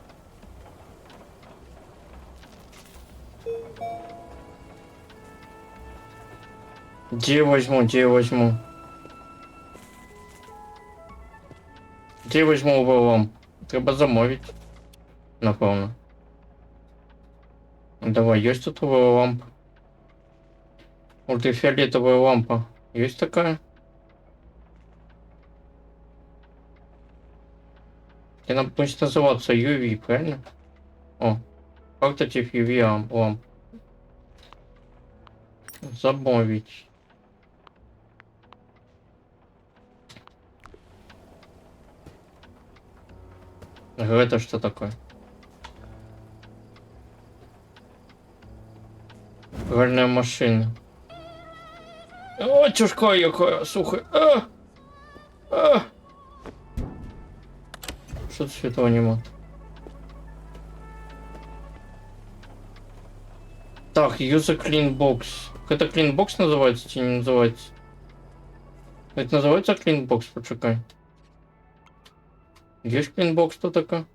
Где я возьму? Где я возьму валом? Треба замовить. Напевно. Давай, есть тут лампа? Ультрафиолетовая лампа. Есть такая? Она будет называться UV, правильно? О, Portative UV ламп. Замовить. Это что такое? Гольная машина. О, тяжка яка, слухай. Что тут святого нема? Так, use a clean box. Это clean box называется или не называется? Это называется clean box, почекай. Есть clean box, что такое?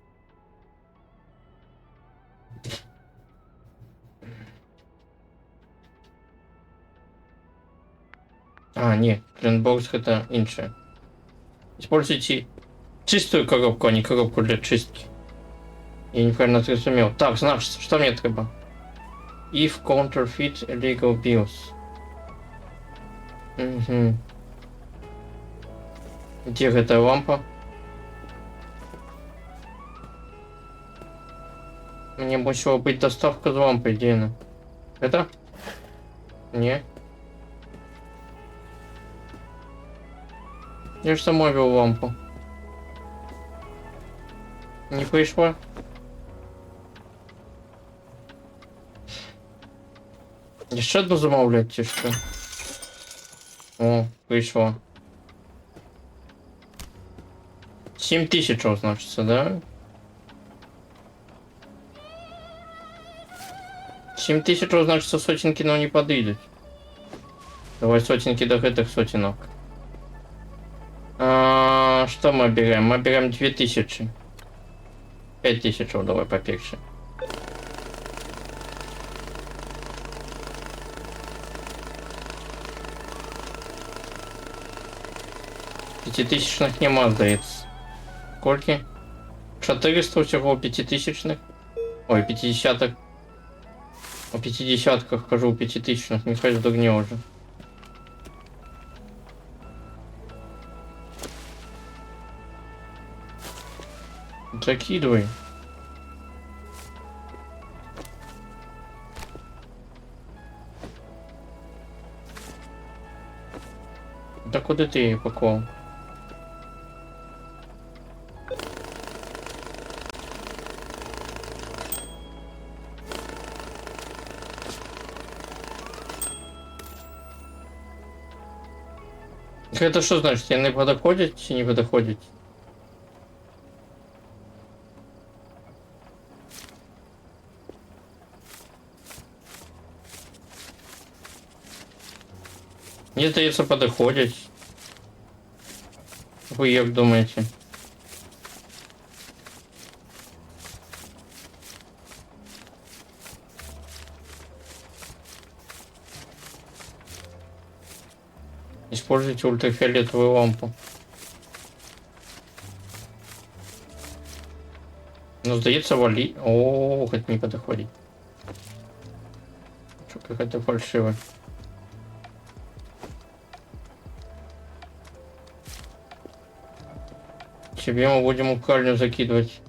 Не, клинбокс это инше. Используйте чистую коробку, а не коробку для чистки. Я неправильно зрозумел. Так, значит, что мне треба? If counterfeit illegal bills. Угу. Где эта лампа? Мне мусила быть доставка с лампой, где она? Это? Не. Я же замовил лампу. Не пришла? Еще одну замовлять, чи что? О, пришла. 7000, значится, да? 7000, значится, сотенки нам не подойдут. Давай сотенки до этих сотенок. Что мы берем? Мы берем 2000. 5000, давай поперше. Пятитысячных нема, здається. Сколько? 400 всего пятитысячных. Ой, 50-ок. О 50-ках хожу, 5000-ных. Нехай сдогне уже. Закидывай. Да куда ты ее паковал? Это что значит? Я не подоходить и не подоходить? Мне здається, подоходять. Ви як думаєте? Используйте ультрафиолетовую лампу. Ну, здається, вали. О, хоть не подходит. Что, какая-то фальшивая. Себе мы будем укальню закидывать.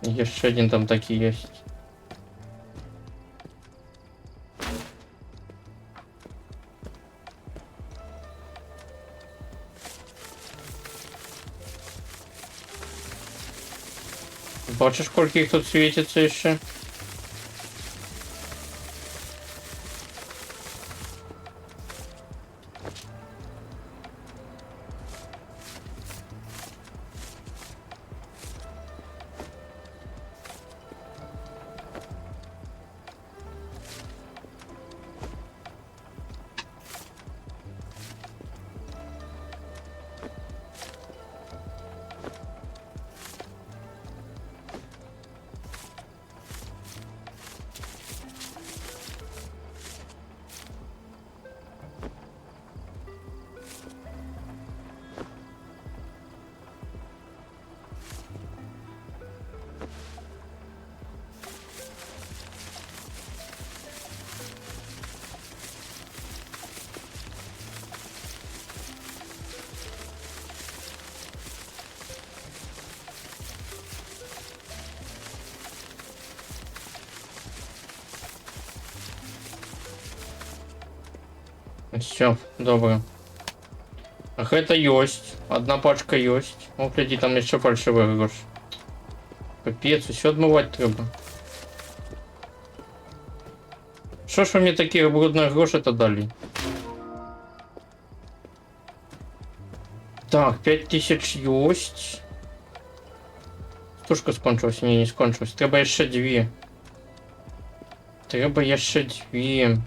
Еще один там таки есть. Бачиш, сколько их тут светится еще? Все, добре. Ах, это есть. Одна пачка есть. О, гляди, там еще фальшивый грош. Капец, еще отмывать треба. Что ж вы мне такие брудные гроши-то дали? Так, 5000 есть. Стужка скончилась, не скончилась. Треба еще 2. Треба еще 2.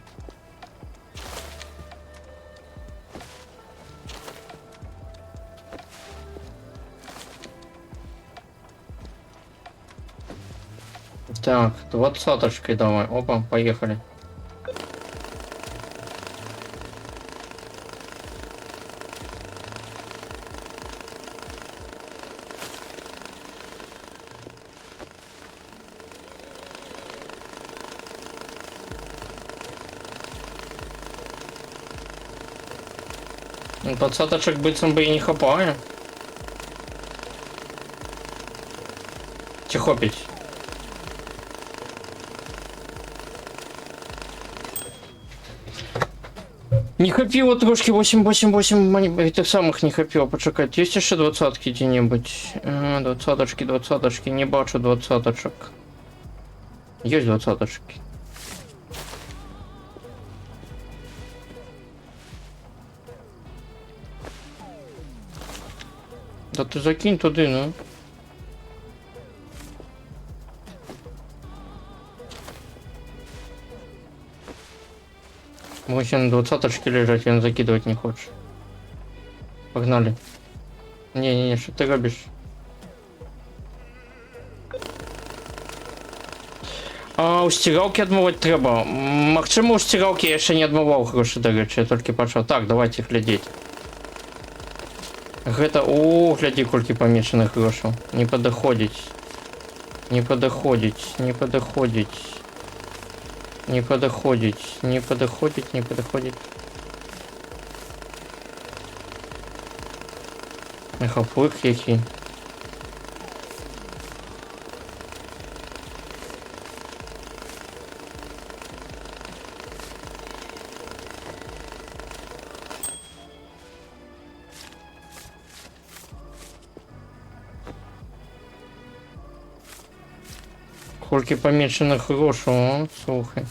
Так, 20-очкой давай. Опа, поехали. Ну, 20-очек быцем бы и не хапаю. Тихо пить. Не хапіло трошки, 8 этих самых не хапіло, почекайте, есть еще 20-ки где-нибудь? 20-очки, не бачу 20-очек. Есть 20-очки. Да ты закинь туди, ну. Мы еще на 20-очке лежать, он закидывать не хочешь. Погнали. Не-не-не, что ты робишь? А у стиралки отмывать треба. Максимум у стиралки я еще не отмывал гроши, до речі, я только пошел. Так, давайте глядеть. Это, о, гляди, кольки помешанных грошей. Не подоходить. Не подоходить, не подоходить. Не подоходить, не подоходить, не подоходить. Мехафлик який. Сколько помеченных грошей, о, слухай.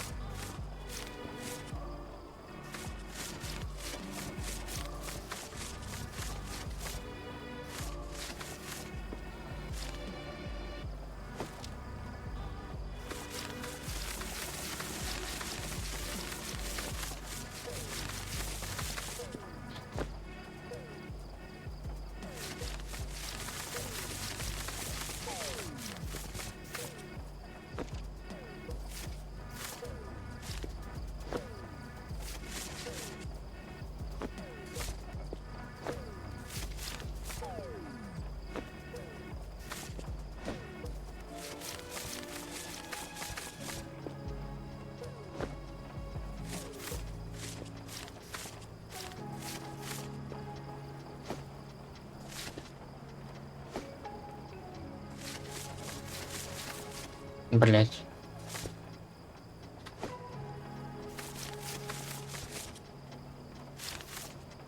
Блять.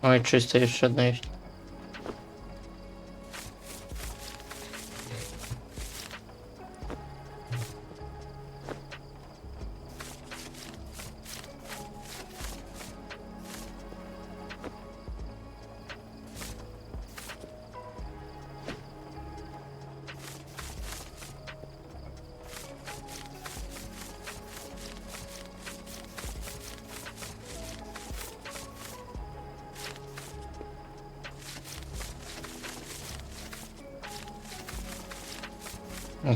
Ой, чисто еще одна есть.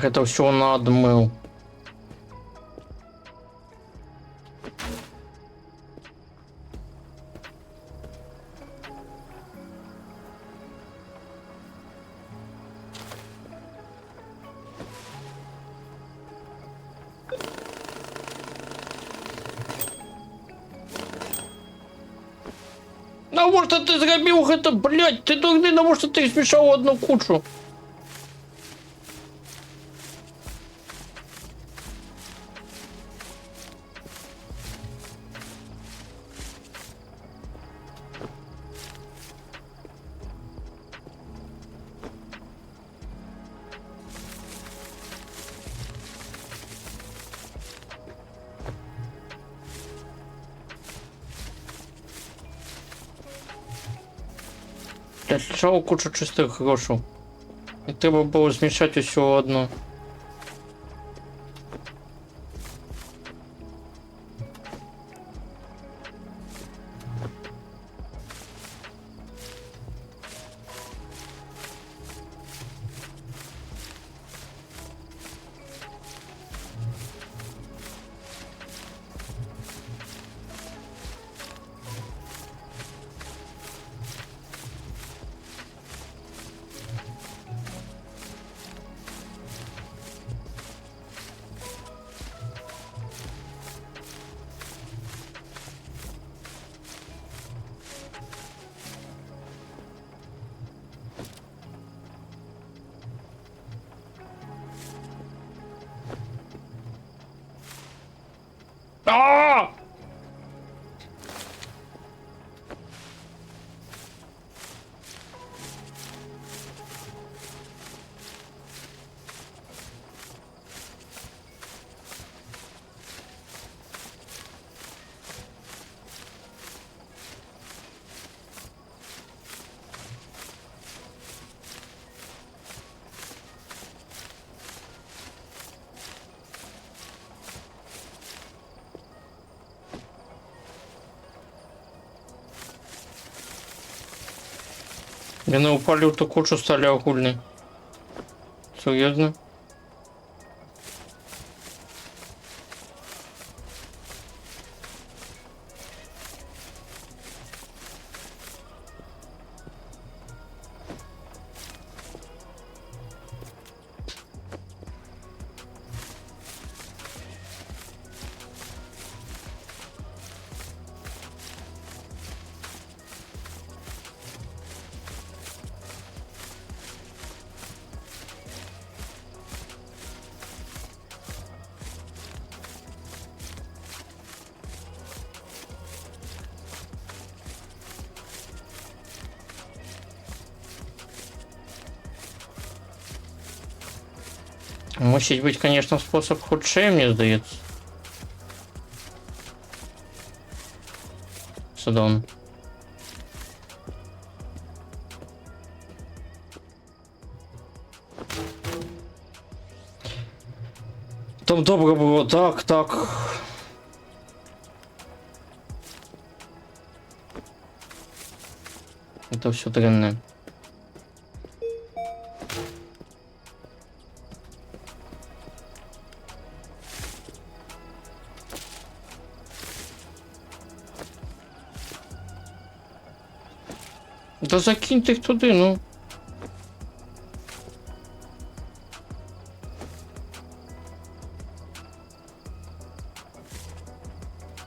Это все надмыл. Ну, может, ты зробил это, блядь, ты дурный, ну, может, ты смешал одну кучу. Я лежав кучу чистих грошей. І треба було змішати усю одну. А! Вони упали в ту кучу, стали огульні. Серйозно? Мусить быть, конечно, способ худший, мне сдается. Судон. Там добре було, так, так. Это все дрянне. Да закиньте їх туди, ну.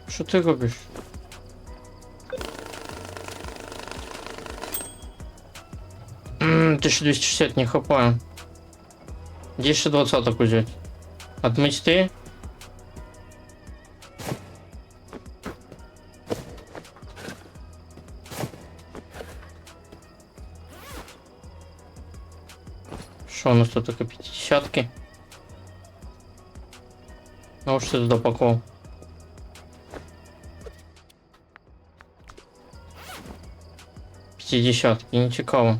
Що ти робиш? 1260 не хапаю. Где еще 20-ок взять? От мечты? Что у нас тут только 50-ки? Ну что туда поклал? Пятидесятки, не цікаво.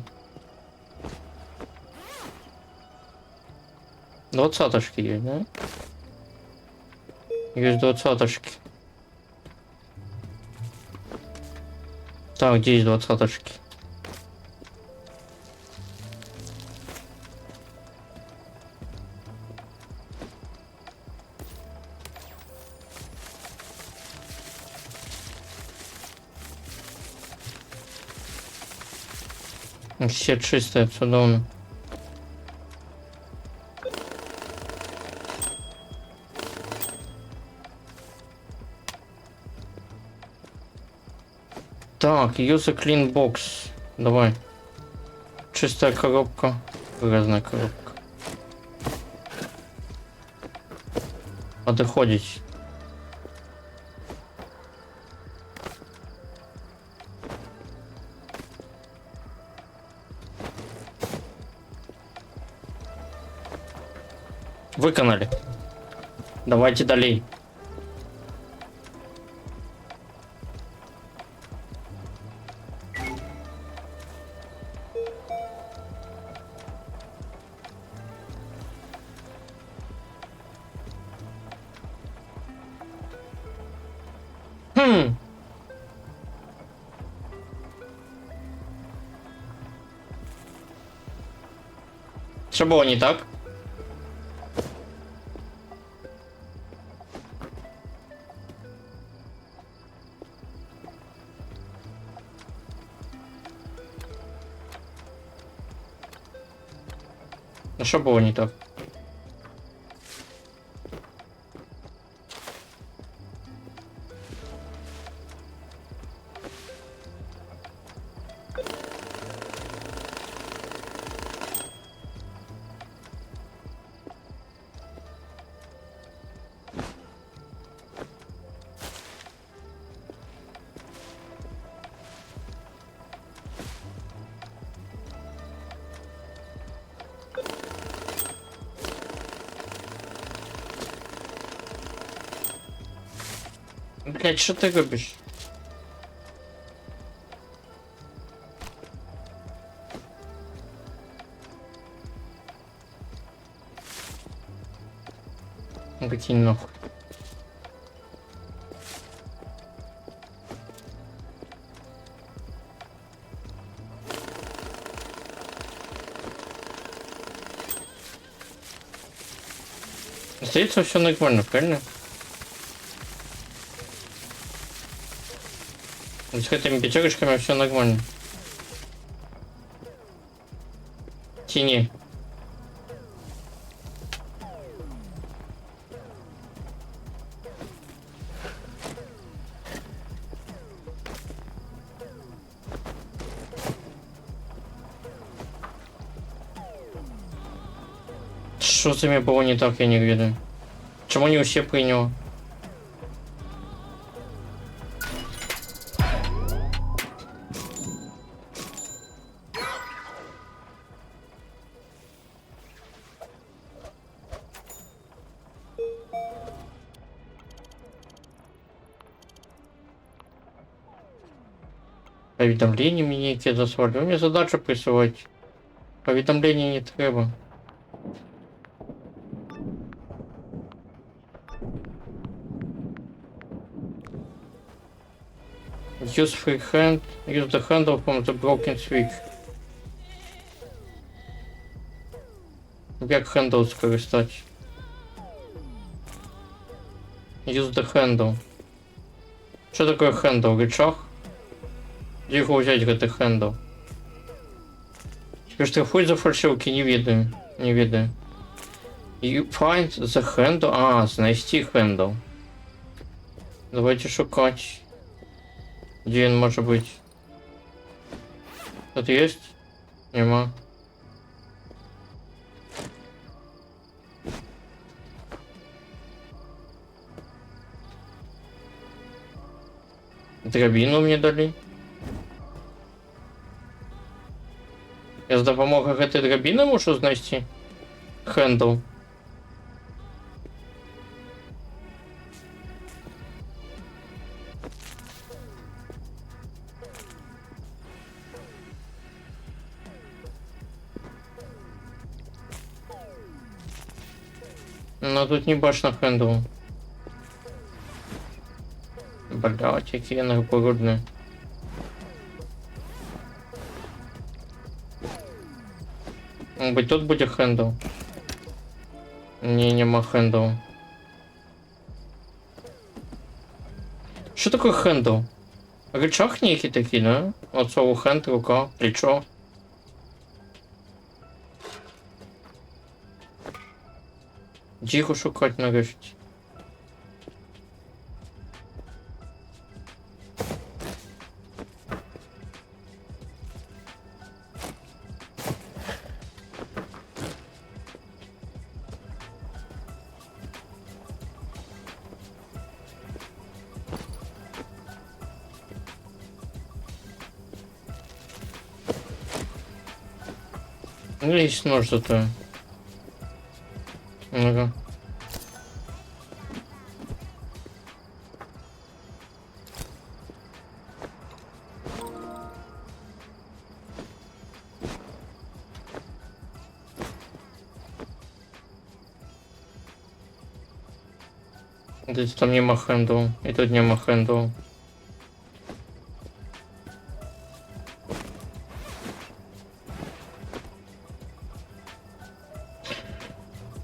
Двадцаточки есть, да? Есть двадцаточки. Так, где есть двадцаточки? Все чистые, абсолютно. Так, use a clean box. Давай. Чистая коробка. Грязная коробка. Подходить. Виконали. Давайте далее. Что было не так? А что было не так? Блять, что ты любишь? Ну какие нахуй. Остается все нормально, правильно? С этими пятерочками все нормально. Тяни. Что с ними было не так, я не виду. Чему не все принял? Повідомлення мені яке засвалює. Мені задачу присилати. Повідомлення не треба. Use free hand. Use the handle from the broken switch. Як хендл скористати? Use the handle. Що таке хендл? Рычаг? Где его взять, это хендл? Теперь штрафует за фальшивки, не видно. Не видно. You find the handle. А, знайти хендл. Давайте шукать. Где он может быть? Тут есть? Нема. Драбину мне дали. Я з допомогою гэтай драбіни мушу знайти хендл. Ну тут не бачно хендл. Блять, які енергопорудні. Мабуть, тут буде хендл. Ні, нема хендл. Що таке хендл? Рычаг некий такий, да? От слово хенд, рука, плечо. Де його шукати нарешті? Ну, есть нож зато. Ну-ка. Десь там нема хендл. І тут нема хендл.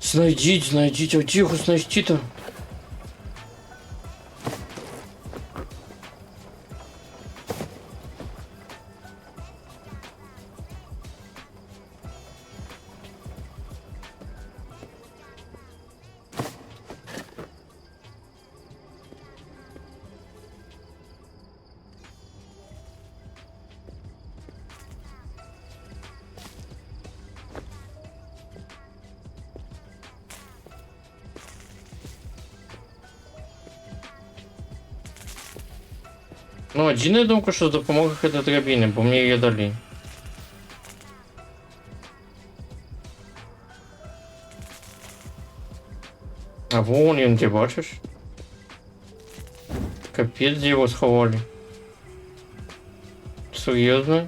Знайдіть, а де його знайти-то? Ну, один я думаю, що з допомогою цієї драбини, бо мені її дали. А вон він, ти бачиш? Капець, де його сховали. Серйозно?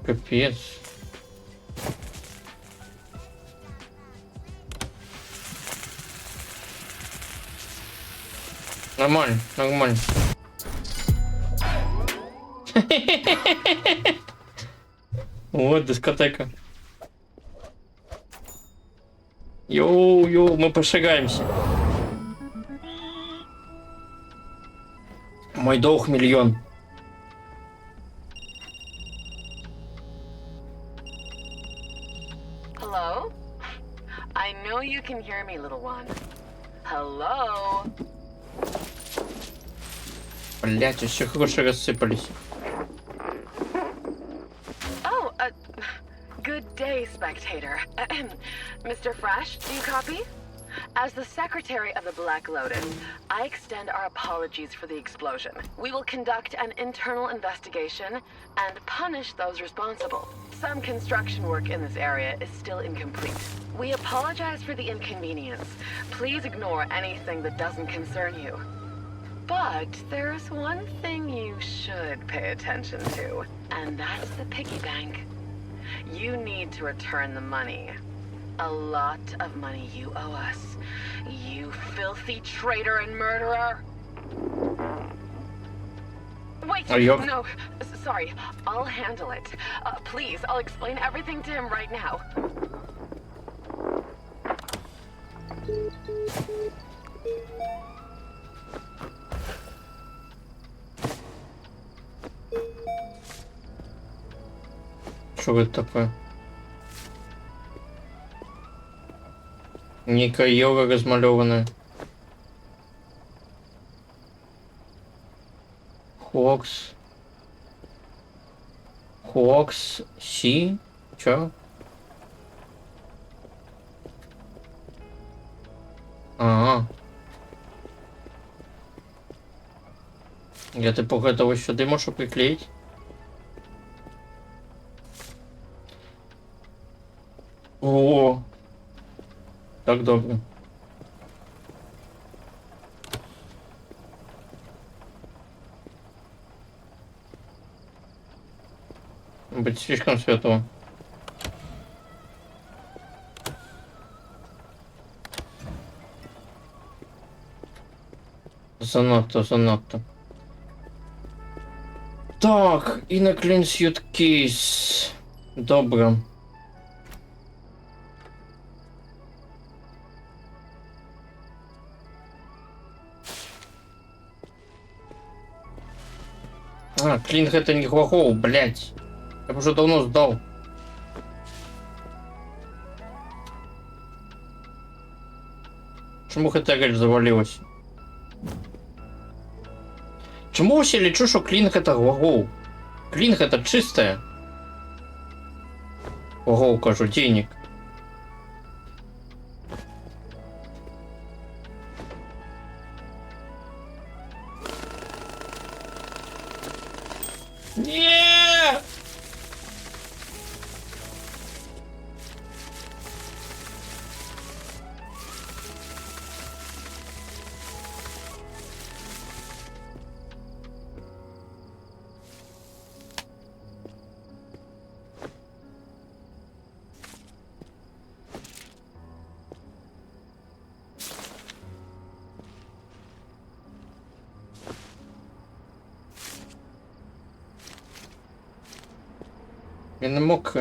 Капец. Нормально, нормально. Вот дискотека. Йоу, мы пошагаемся. Мой долг миллион. Hello? I know you can hear me, little one. Hello? Блять, еще хорошо рассыпались. Oh, good day, spectator. Mr. Fresh, do you copy? As the Secretary of the Black Lotus, I extend our apologies for the explosion. We will conduct an internal investigation and punish those responsible. Some construction work in this area is still incomplete. We apologize for the inconvenience. Please ignore anything that doesn't concern you. But there's one thing you should pay attention to, and that's the piggy bank. You need to return the money. A lot of money you owe us. You filthy traitor and murderer. Wait, no, sorry. I'll handle it. Please, I'll explain everything to him right now. Что это такое? Ніка йога розмальована. Хокс. Хокс. Сі? Чо? Ага. Я типу готовий сюди можу приклеїти. О, так добре. Быть слишком светло. Занадто, занадто. Так, і на клін сьюткейс. Добре. А, клинк это не глагол, блять. Я бы уже давно сдал. Чому ХТ завалилась? Чому вообще лечу, что клинк это глагол? Клинк это чистое. Глагол, кажу, денег. Не! Я не мог.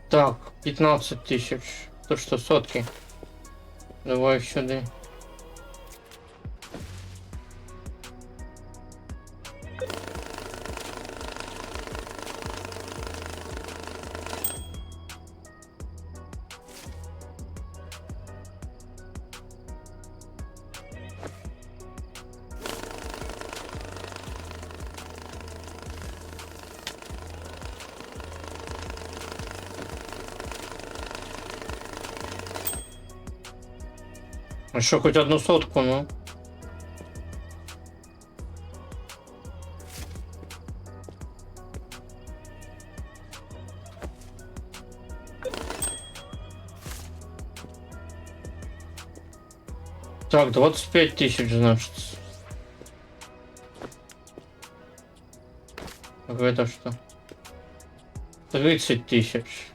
Так, 15 тысяч. То что, сотки? Давай сюда. А что, хоть одну сотку, ну? Так, 25 тысяч, значит. Так это что? 30 тысяч.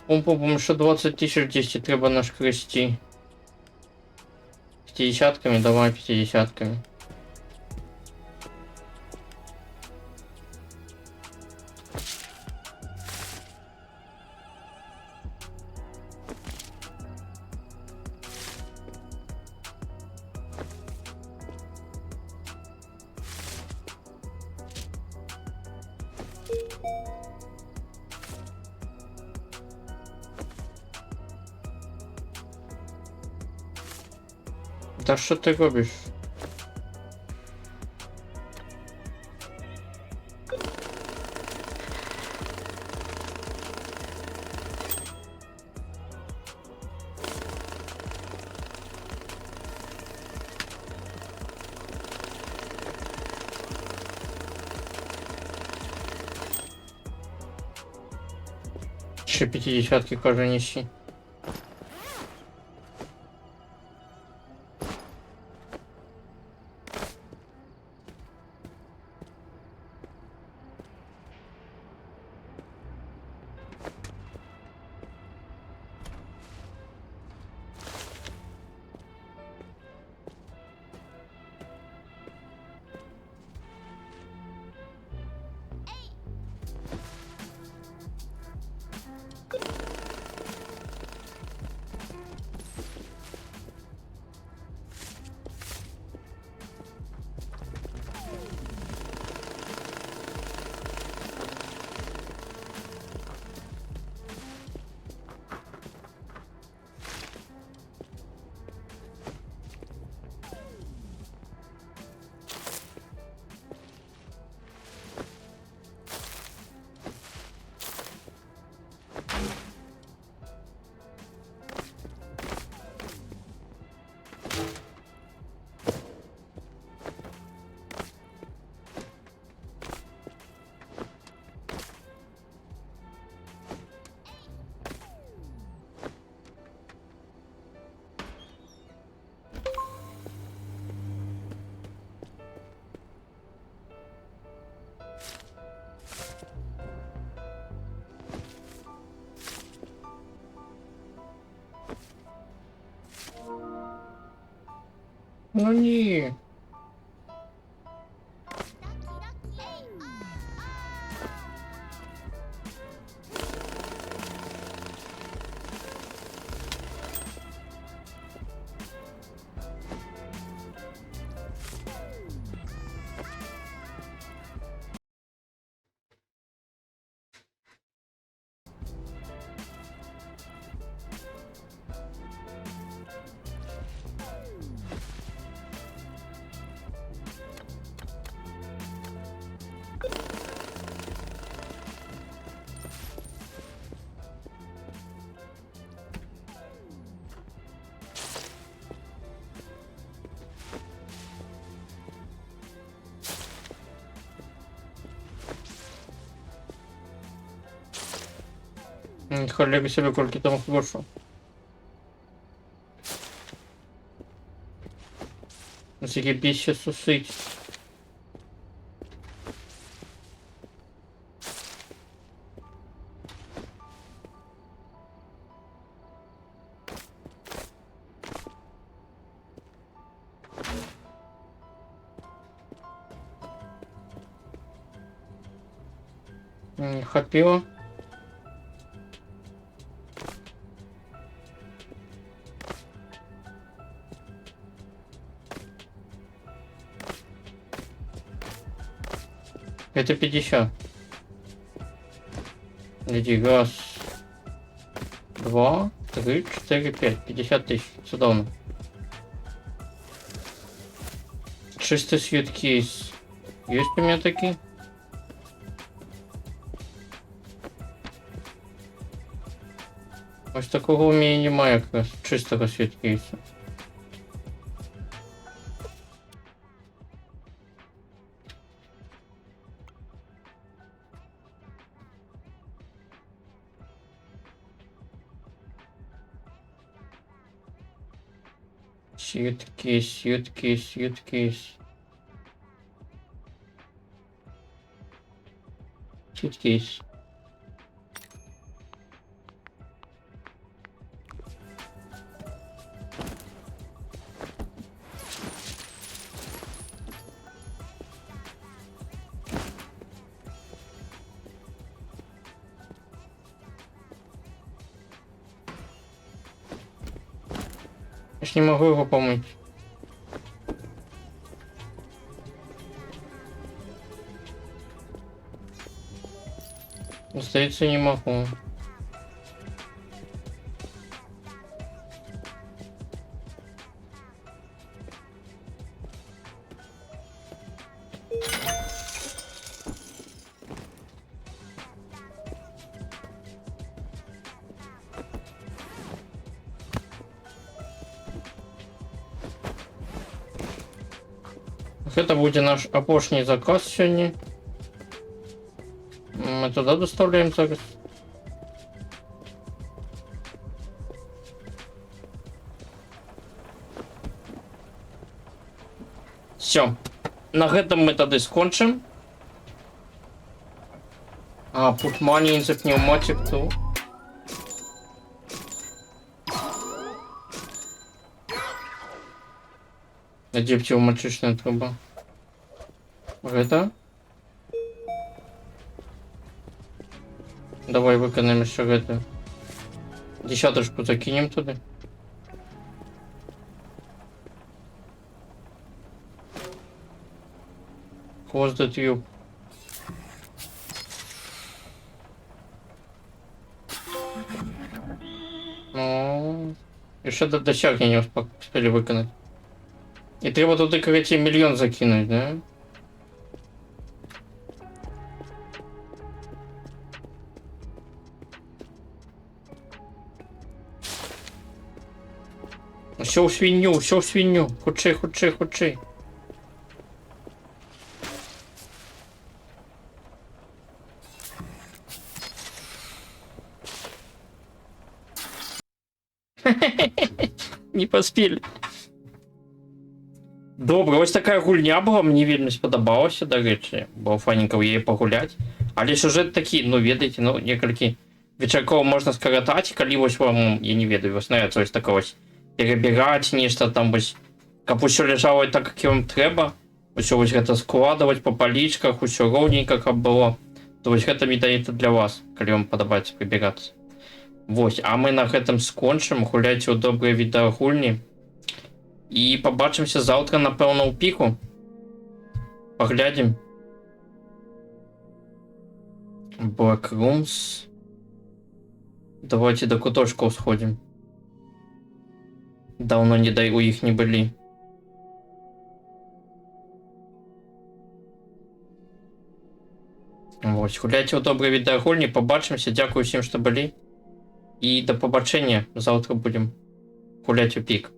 Пум-пум-пум, що 20 тисяч 10 треба нашкрести. 50-ками, давай 50-ками. Та що ти робиш? Ще 50-ки каже, неси. Ну ні. Халеби себе кольки там хорошо. Заебись сейчас усыть. Хапила. Это 50. Иди, раз. 2, 3, 4, 5. 50 тысяч. Судовно. Чистый сьюткейс. Есть у меня такие? Ось такого у меня немає якраз. Чистого сьюткейсу. Сьюткейс, сьюткейс, сьюткейс. Сьюткейс. Я ж не могу его помыть. Остается не могу. Это будет наш опошний заказ сегодня. Мы туда доставляем заказ. Все. На этом мы тогда скончим. Put money in the pneumatic too. Где пневматичная труба? Это? Давай виконаємо ще это. Десяточку закинем туда. Close the tube. Ну, і ще до досягнення успели виконати. І треба туди, короче, мільйон закинуть, да? Все в свинью, все в свинью. Худший, худший, худший. Не поспели. Добре, ось така гульня була, мені вельми сподобалося, до речі. Було файненько її погуляти. Але сюжет такий, ну, ведаєте, ну, некалькі вечерков можна скоротати, коли ось вам, я не ведаю, вас нравится ось такое ось перебирать нечто там ось Каб усё ляжала так, як і вам трэба, усё вось гэта складваць па палічках, усё роўненька, каб было, то вось гэта менавіта для вас, калі вам падабаецца прыбірацца. Вось, а мы на гэтым скончым, гуляйце ў добрыя відэагульні і пабачымся заўтра, напэўна, ў піку. Паглядзім. Black Rooms. Давайте до куточкаў сходзім. Даўно у іх не былі. Вось, гуляйце ў добрыя відэагульні, пабачымся, дзякую усім, што былі. І да пабачэння, заўтра будзем гуляць у пік.